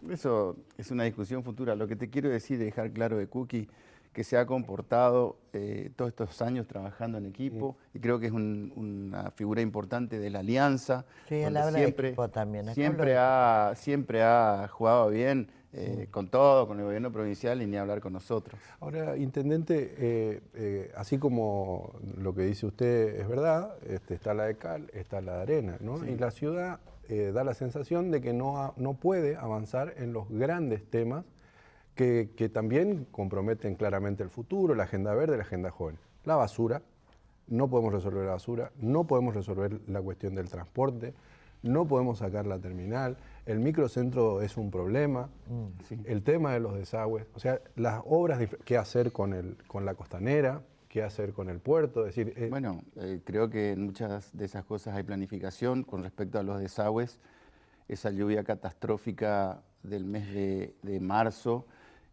eso es una discusión futura. Lo que te quiero decir, dejar claro de Cookie, que se ha comportado todos estos años trabajando en equipo, y creo que es una figura importante de la alianza. Sí, él habla de equipo también. Siempre ha jugado bien con todo, con el gobierno provincial y ni hablar con nosotros. Ahora, intendente, así como lo que dice usted es verdad, está la de cal, está la de arena, ¿no? Sí. Y la ciudad da la sensación de que no puede avanzar en los grandes temas que también comprometen claramente el futuro, la agenda verde, la agenda joven. La basura, no podemos resolver la basura, no podemos resolver la cuestión del transporte, no podemos sacar la terminal, el microcentro es un problema, el tema de los desagües, o sea, las obras, qué hacer con la costanera, qué hacer con el puerto, es decir... Bueno, creo que en muchas de esas cosas hay planificación. Con respecto a los desagües, esa lluvia catastrófica del mes de marzo,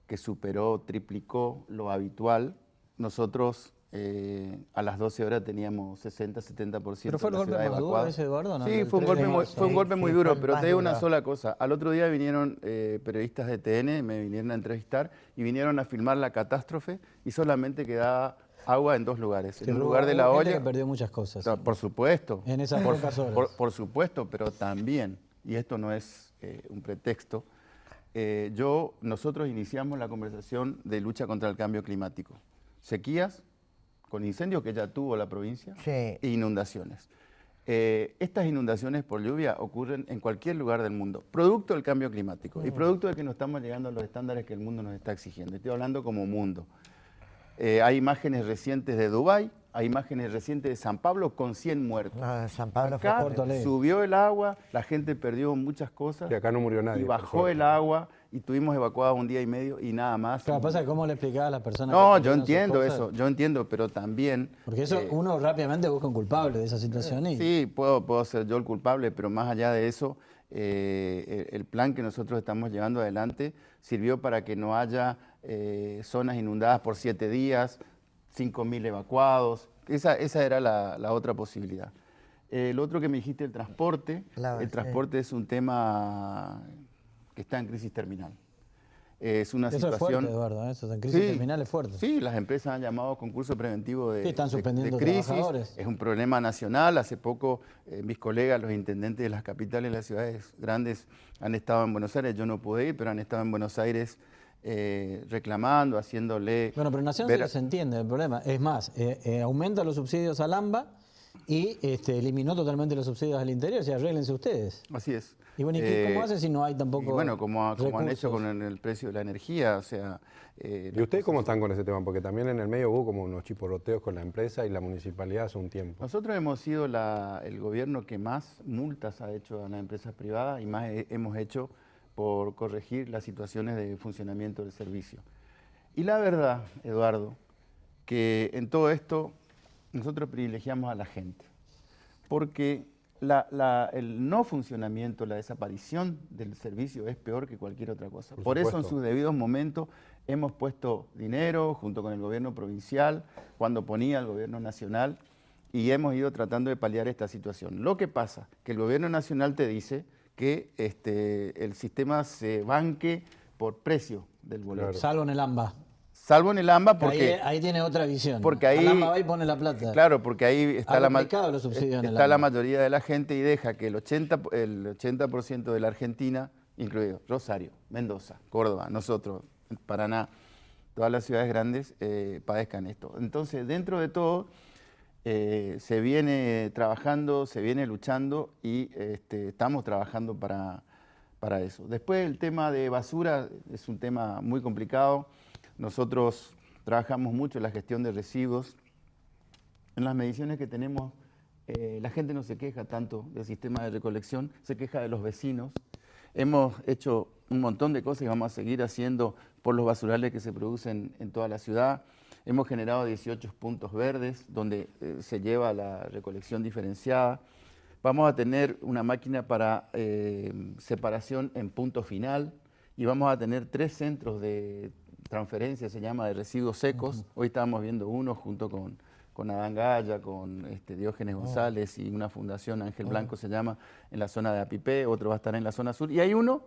que superó, triplicó lo habitual, nosotros a las 12 horas teníamos 60-70%. ¿Pero fue el golpe más duro ese, Eduardo? Sí, fue un golpe muy duro, pero te digo una sola cosa. Al otro día vinieron periodistas de TN, me vinieron a entrevistar y vinieron a filmar la catástrofe y solamente quedaba agua en 2 lugares. En un lugar de la olla... que perdió muchas cosas. Por supuesto. En esas pocas horas. Por supuesto, pero también, y esto no es un pretexto, nosotros iniciamos la conversación de lucha contra el cambio climático. Sequías, con incendios que ya tuvo la provincia, e inundaciones. Estas inundaciones por lluvia ocurren en cualquier lugar del mundo, producto del cambio climático y producto de que no estamos llegando a los estándares que el mundo nos está exigiendo. Estoy hablando como mundo. Hay imágenes recientes de Dubái, hay imágenes recientes de San Pablo con 100 muertos. San Pablo acá fue subió el agua, la gente perdió muchas cosas. Y acá no murió nadie. Y bajó el agua y tuvimos evacuados 1 día y medio y nada más. Claro, pasa que cómo le explicaba a las personas. No, yo entiendo eso, yo entiendo, pero también... Porque eso uno rápidamente busca un culpable de esa situación. Sí, puedo ser yo el culpable, pero más allá de eso, el plan que nosotros estamos llevando adelante sirvió para que no haya zonas inundadas por 7 días, 5.000 evacuados. Esa era la otra posibilidad. Lo otro que me dijiste, el transporte. El transporte es un tema que está en crisis terminal. Es una situación... Es fuerte, Eduardo, eso en crisis terminal es fuerte. Sí, las empresas han llamado a concurso preventivo de crisis. Es un problema nacional. Hace poco mis colegas, los intendentes de las capitales, las ciudades grandes, han estado en Buenos Aires. Yo no pude ir, pero han estado en Buenos Aires reclamando, haciéndole... Bueno, pero Nación se entiende el problema. Es más, aumenta los subsidios al AMBA y eliminó totalmente los subsidios al interior. O sea, arréglense ustedes. Así es. Y bueno, ¿cómo hace si no hay tampoco bueno, como han hecho con el precio de la energía, o sea... ¿Y ustedes cómo están con ese tema? Porque también en el medio hubo como unos chiporroteos con la empresa y la municipalidad hace un tiempo. Nosotros hemos sido el gobierno que más multas ha hecho a las empresas privadas y más hemos hecho por corregir las situaciones de funcionamiento del servicio. Y la verdad, Eduardo, que en todo esto nosotros privilegiamos a la gente, porque el no funcionamiento, la desaparición del servicio es peor que cualquier otra cosa. Por eso en sus debidos momentos hemos puesto dinero junto con el gobierno provincial, cuando ponía el gobierno nacional, y hemos ido tratando de paliar esta situación. Lo que pasa que el gobierno nacional te dice que el sistema se banque por precio del boleto. Salvo en el AMBA. Salvo en el AMBA porque... Ahí tiene otra visión. Porque ahí... El AMBA va y pone la plata. Claro, porque ahí está, la mayoría de la gente y deja que el 80% de la Argentina, incluido Rosario, Mendoza, Córdoba, nosotros, Paraná, todas las ciudades grandes, padezcan esto. Entonces, dentro de todo... se viene trabajando, se viene luchando y estamos trabajando para eso. Después el tema de basura es un tema muy complicado. Nosotros trabajamos mucho en la gestión de residuos. En las mediciones que tenemos, la gente no se queja tanto del sistema de recolección, se queja de los vecinos. Hemos hecho un montón de cosas y vamos a seguir haciendo por los basurales que se producen en toda la ciudad. Hemos generado 18 puntos verdes donde se lleva la recolección diferenciada. Vamos a tener una máquina para separación en punto final y vamos a tener 3 centros de transferencia, se llama, de residuos secos. Hoy estábamos viendo uno junto con Adán Gaya, con Diógenes González y una fundación, Ángel Blanco se llama, en la zona de Apipé, otro va a estar en la zona sur. Y hay uno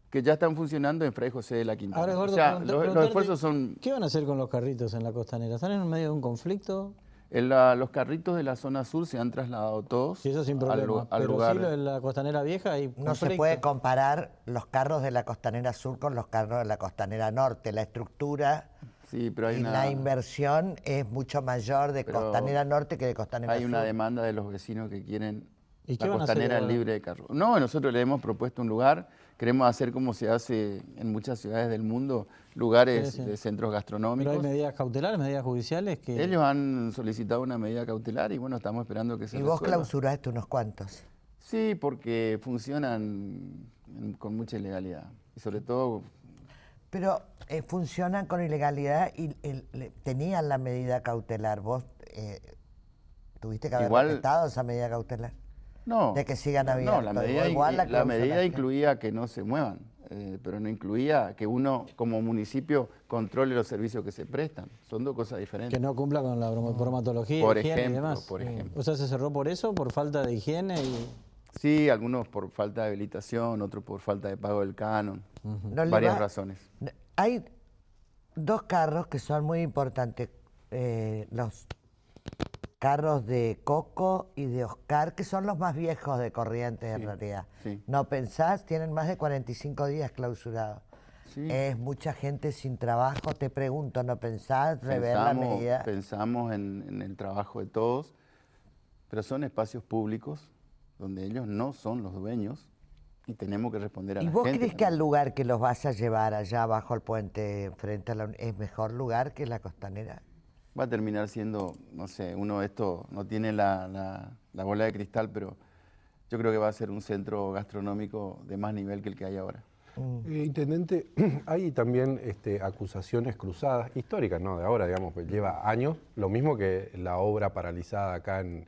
que ya están funcionando en Fray José de la Quintana. Ahora, Eduardo, O sea, los esfuerzos son... ¿Qué van a hacer con los carritos en la costanera? ¿Están en medio de un conflicto? Los carritos de la zona sur se han trasladado todos Sí, eso sin problema. al Pero lugar. sí, lo de la costanera vieja hay No conflicto. se puede comparar los carros de la costanera sur con los carros de la costanera norte. La estructura Sí, pero hay y la inversión es mucho mayor de Pero costanera norte que de costanera sur. hay una demanda de los vecinos que quieren ¿Y qué la van a hacer costanera ahora? libre de carros. No, nosotros le hemos propuesto un lugar, queremos hacer como se hace en muchas ciudades del mundo, lugares Sí, sí. de centros Pero gastronómicos. hay medidas cautelares, medidas judiciales que... Ellos han solicitado una medida cautelar y bueno, estamos esperando que se Y vos resuelva. clausuraste unos cuantos. Sí, porque funcionan con mucha ilegalidad y sobre todo... Pero funcionan con ilegalidad y tenían la medida cautelar. ¿Vos tuviste que haber Igual- respetado esa medida cautelar? No, De que sigan abiertos. no, la medida, Igual la medida clausuraste. incluía que no se muevan, pero no incluía que uno como municipio controle los servicios que se prestan. Son dos cosas diferentes. Que no cumpla con la bromatología, Por higiene y ejemplo, demás. por ejemplo. O sea, ¿se cerró por eso? ¿Por falta de higiene? Sí, algunos por falta de habilitación, otros por falta de pago del canon. No le Varias va- razones. Hay dos carros que son muy importantes. Los carros de Coco y de Oscar, que son los más viejos de Corrientes en realidad. sí. ¿No pensás? Tienen más de 45 días clausurados. Sí. Es mucha gente sin trabajo. Te pregunto, ¿no pensás rever la medida? Pensamos en el trabajo de todos, pero son espacios públicos donde ellos no son los dueños y tenemos que responder a ¿Y la vos gente. crees que al lugar que los vas a llevar allá abajo al puente frente a la es mejor lugar que la costanera? Va a terminar siendo, no sé, uno esto no tiene la bola de cristal, pero yo creo que va a ser un centro gastronómico de más nivel que el que hay ahora. Intendente, hay también acusaciones cruzadas, históricas, no de ahora, digamos, pues lleva años, lo mismo que la obra paralizada acá en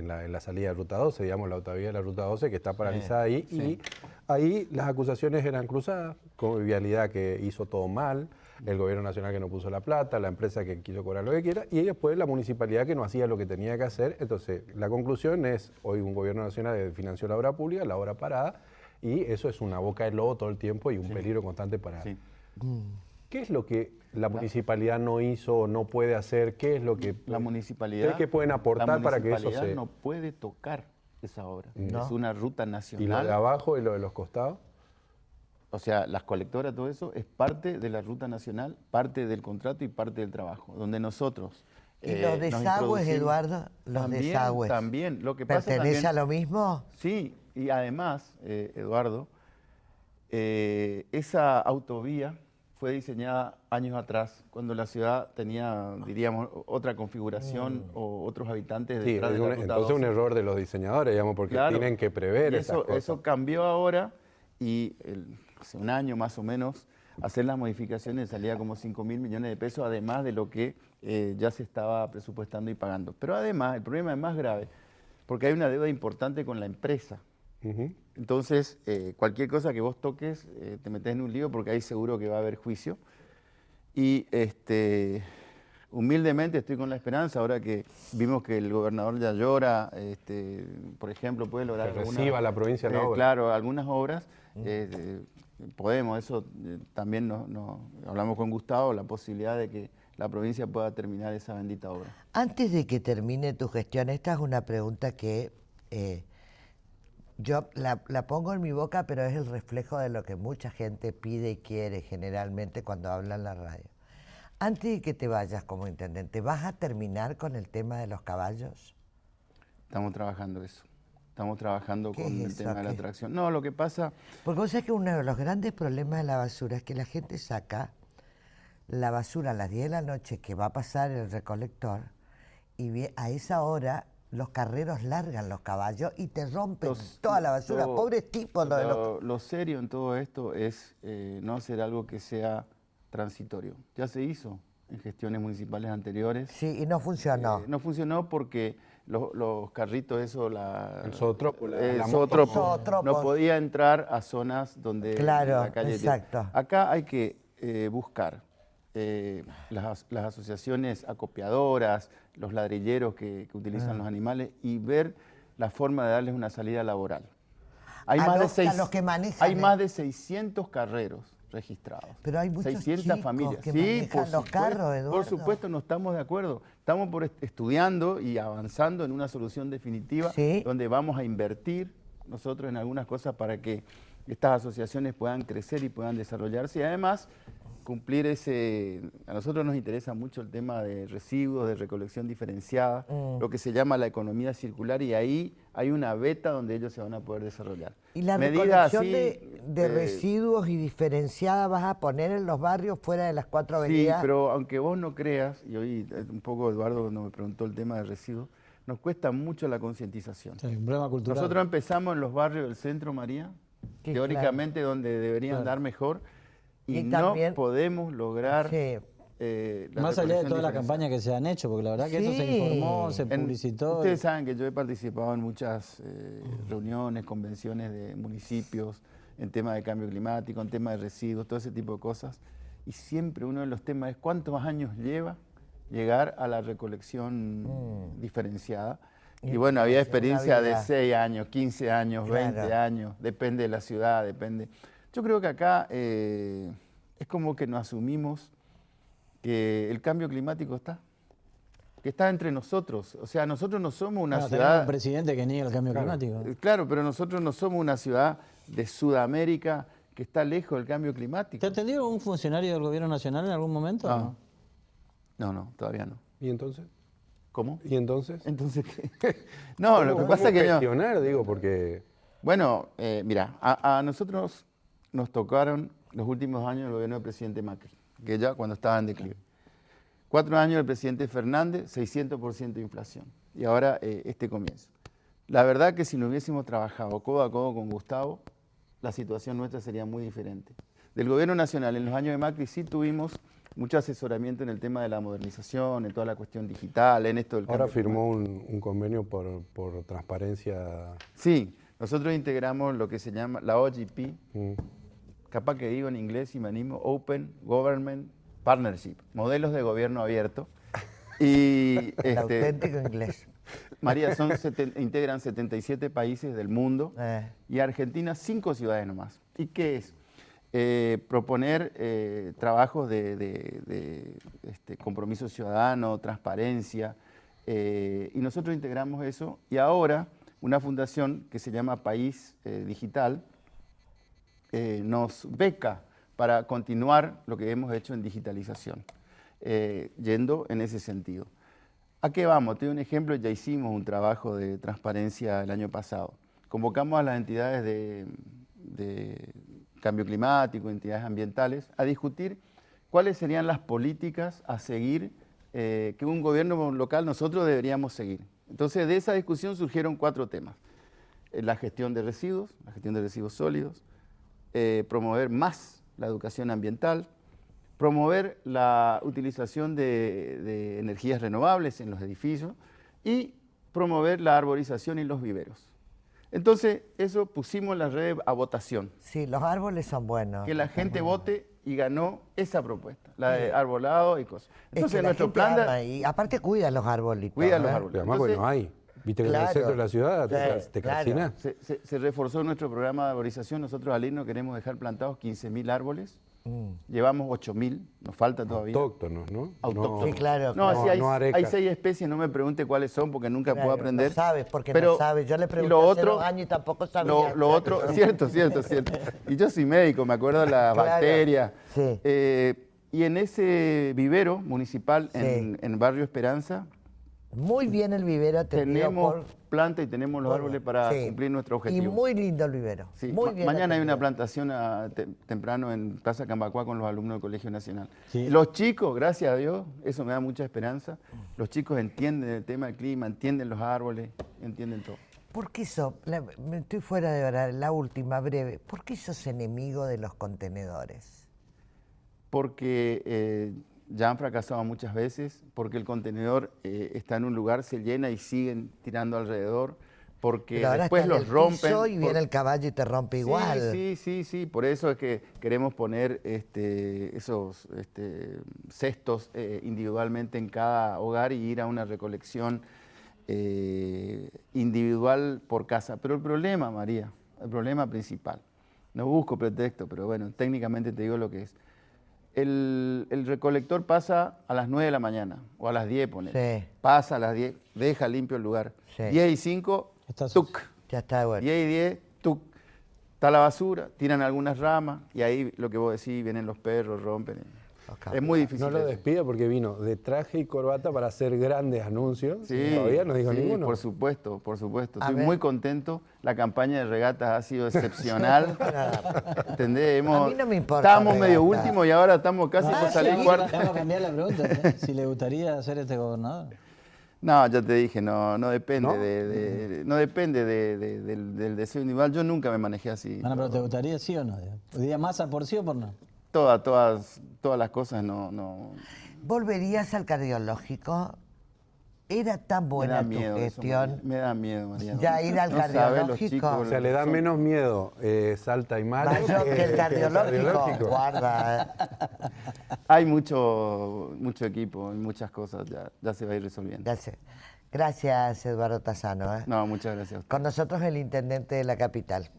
la salida de Ruta 12, digamos, la autovía de la Ruta 12, que está paralizada ahí, y ahí las acusaciones eran cruzadas, con Vialidad que hizo todo mal, el gobierno nacional que no puso la plata, la empresa que quiso cobrar lo que quiera, y después la municipalidad que no hacía lo que tenía que hacer. Entonces, la conclusión es, hoy un gobierno nacional que financió la obra pública, la obra parada, y eso es una boca de lobo todo el tiempo y un peligro constante para... Sí. ¿Qué es lo que la municipalidad no hizo o no puede hacer? ¿Qué es lo que La municipalidad, ¿cree que pueden aportar para que eso municipalidad se... no puede tocar esa obra. No. Es una ruta ¿Y lo nacional. de abajo y lo de los costados? O sea, las colectoras, todo eso es parte de la ruta nacional, parte del contrato y parte del trabajo, donde nosotros... ¿Y los nos desagües, introducimos- Eduardo? Los desagües. También, lo que pasa ¿Pertenece también, a lo mismo? Sí, y además, Eduardo, esa autovía fue diseñada años atrás, cuando la ciudad tenía, diríamos, otra configuración o otros habitantes Sí, detrás de la ruta entonces un 12. error de los diseñadores, digamos, porque Claro. tienen que prever Y esas cosas. eso cambió ahora y hace un año más o menos hacer las modificaciones salía como 5.000 millones de pesos, además de lo que ya se estaba presupuestando y pagando. Pero además, el problema es más grave, porque hay una deuda importante con la empresa. Ujú. Entonces, cualquier cosa que vos toques, te metes en un lío porque ahí seguro que va a haber juicio. Y humildemente estoy con la esperanza, ahora que vimos que el gobernador ya llora, por ejemplo, puede lograr Que reciba la provincia la obra. Claro, algunas obras, podemos, eso también hablamos con Gustavo, la posibilidad de que la provincia pueda terminar esa bendita obra. Antes de que termine tu gestión, esta es una pregunta que yo la pongo en mi boca, pero es el reflejo de lo que mucha gente pide y quiere generalmente cuando habla en la radio. Antes de que te vayas como intendente, ¿vas a terminar con el tema de los caballos? Estamos trabajando eso. Estamos trabajando ¿Qué con es el eso? tema de la ¿Qué? atracción. No, lo que pasa... Porque vos sabés que uno de los grandes problemas de la basura es que la gente saca la basura a las 10 de la noche que va a pasar el recolector y a esa hora los carreros largan los caballos y te rompen toda la basura. Pobres tipos. Lo serio en todo esto es no hacer algo que sea transitorio. Ya se hizo en gestiones municipales anteriores. Sí, y no funcionó. No funcionó porque los carritos, eso, El zootropo, la zootropo, Zootropo. no podía entrar a zonas donde Claro, la calle... exacto. Acá hay que buscar las asociaciones acopiadoras, los ladrilleros que utilizan los animales y ver la forma de darles una salida laboral. Hay hay más de 600 carreros registrados. Pero hay muchos 600 chicos familias. que Sí, manejan los carros, Eduardo. por supuesto, no estamos de acuerdo. Estamos estudiando y avanzando en una solución definitiva donde vamos a invertir nosotros en algunas cosas para que estas asociaciones puedan crecer y puedan desarrollarse y además cumplir a nosotros nos interesa mucho el tema de residuos, de recolección diferenciada, lo que se llama la economía circular y ahí hay una beta donde ellos se van a poder desarrollar. ¿Y la recolección de residuos y diferenciada vas a poner en los barrios fuera de las 4 avenidas? Sí, pero aunque vos no creas, y hoy un poco Eduardo cuando me preguntó el tema de residuos, nos cuesta mucho la concientización. Sí, un problema cultural. Nosotros empezamos en los barrios del centro, María, teóricamente donde deberían dar mejor, y no podemos lograr... Más allá de todas las campañas que se han hecho, porque la verdad que eso se informó, se publicitó. Ustedes saben que yo he participado en muchas reuniones, convenciones de municipios, en temas de cambio climático, en temas de residuos, todo ese tipo de cosas, y siempre uno de los temas es cuántos años lleva llegar a la recolección diferenciada. Y bueno, había experiencia de 6 años, 15 años, 20 años, depende de la ciudad, depende. Yo creo que acá es como que nos asumimos que el cambio climático que está entre nosotros. O sea, nosotros no somos una ciudad... Tenemos un presidente que niega el cambio climático. Claro, pero nosotros no somos una ciudad de Sudamérica que está lejos del cambio climático. ¿Te atendió un funcionario del gobierno nacional en algún momento? No, todavía no. ¿Y entonces? ¿Cómo? ¿Y entonces? ¿Entonces qué? No, lo que pasa es que gestionar, digo, porque... Bueno, mira, a nosotros nos tocaron los últimos años del gobierno del presidente Macri, que ya cuando estaba en declive. 4 años del presidente Fernández, 600% de inflación. Y ahora este comienzo. La verdad que si no hubiésemos trabajado codo a codo con Gustavo, la situación nuestra sería muy diferente. Del gobierno nacional, en los años de Macri sí tuvimos mucho asesoramiento en el tema de la modernización, en toda la cuestión digital, en esto del cambio. Ahora firmó un convenio por transparencia. Sí, nosotros integramos lo que se llama la OGP, capaz que digo en inglés y me animo, Open Government Partnership, modelos de gobierno abierto. Y el auténtico inglés. María, integran 77 países del mundo y Argentina 5 ciudades nomás. ¿Y qué es? Proponer trabajos de compromiso ciudadano, transparencia, y nosotros integramos eso y ahora una fundación que se llama País Digital nos beca para continuar lo que hemos hecho en digitalización, yendo en ese sentido. ¿A qué vamos? Te doy un ejemplo, ya hicimos un trabajo de transparencia el año pasado. Convocamos a las entidades de cambio climático, entidades ambientales, a discutir cuáles serían las políticas a seguir que un gobierno local nosotros deberíamos seguir. Entonces, de esa discusión surgieron 4 temas. La gestión de residuos sólidos, promover más la educación ambiental, promover la utilización de energías renovables en los edificios y promover la arborización y los viveros. Entonces, eso pusimos la red a votación. Sí, los árboles son buenos. Que la gente vote y ganó esa propuesta, la de arbolado y cosas. Entonces, es que nuestro plan... Y aparte cuida los arbolitos. Cuida los árboles. Además, entonces, bueno, hay. Viste que en el centro de la ciudad te calcinás. Se reforzó nuestro programa de arborización. Nosotros al INO queremos dejar plantados 15.000 árboles. Llevamos 8.000, nos falta todavía. Autóctonos, ¿no? Autóctonos. Sí, claro. No, sí, hay 6 especies, no me pregunte cuáles son porque nunca puedo aprender. No sabes, porque no sabes. Yo le pregunté hace 2 años y tampoco sabía. Lo otro, cierto. Y yo soy médico, me acuerdo de las bacterias. Sí. Y en ese vivero municipal en Barrio Esperanza, muy bien el vivero. Tenemos planta y tenemos los árboles para cumplir nuestro objetivo. Y muy lindo el vivero. Sí. Muy bien Mañana hay una plantación temprano en Plaza Cambacuá con los alumnos del Colegio Nacional. Sí. Los chicos, gracias a Dios, eso me da mucha esperanza, los chicos entienden el tema del clima, entienden los árboles, entienden todo. ¿Por qué estoy fuera de hora, la última, breve, ¿por qué sos enemigo de los contenedores? Porque... ya han fracasado muchas veces, porque el contenedor está en un lugar, se llena y siguen tirando alrededor, porque después los rompen. Y viene el caballo y te rompe igual. Sí, por eso es que queremos poner esos cestos individualmente en cada hogar y ir a una recolección individual por casa. Pero el problema, María, el problema principal. No busco pretexto, pero bueno, técnicamente te digo lo que es. El recolector pasa a las 9 de la mañana, o a las 10, ponele. Sí. Pasa a las 10, deja limpio el lugar. Sí. 10 y 5, tuc. Ya está bueno. 10 y 10, tuc. Está la basura, tiran algunas ramas, y ahí lo que vos decís, vienen los perros, rompen. Es muy difícil. No lo eso. despida porque vino de traje y corbata para hacer grandes anuncios. Sí, Todavía no dijo sí, ninguno. por supuesto, por supuesto. A Estoy ver. muy contento. La campaña de regatas ha sido excepcional. ¿Entendés? A mí no me importa Estábamos medio regata. último y ahora estamos casi por salir cuarto. Vamos a cambiar la pregunta, ¿eh? Si le gustaría ser gobernador. No, ya te dije, no depende, ¿No? no depende del deseo individual. Yo nunca me manejé así. Bueno, pero ¿te gustaría sí o no? ¿Diría Massa por sí o por no? Todas las cosas no. ¿Volverías al cardiológico? ¿Era tan buena tu miedo eso, gestión? me da miedo, Mariano. Ya ir al No sabes los cardiológico. chicos, O sea, le da menos miedo Salta y Mayo Mayo que el cardiológico. Guarda. Hay mucho equipo y muchas cosas, ya se va a ir resolviendo. Ya sé. Gracias, Eduardo Tassano. No, muchas gracias a usted. Con nosotros el intendente de la capital.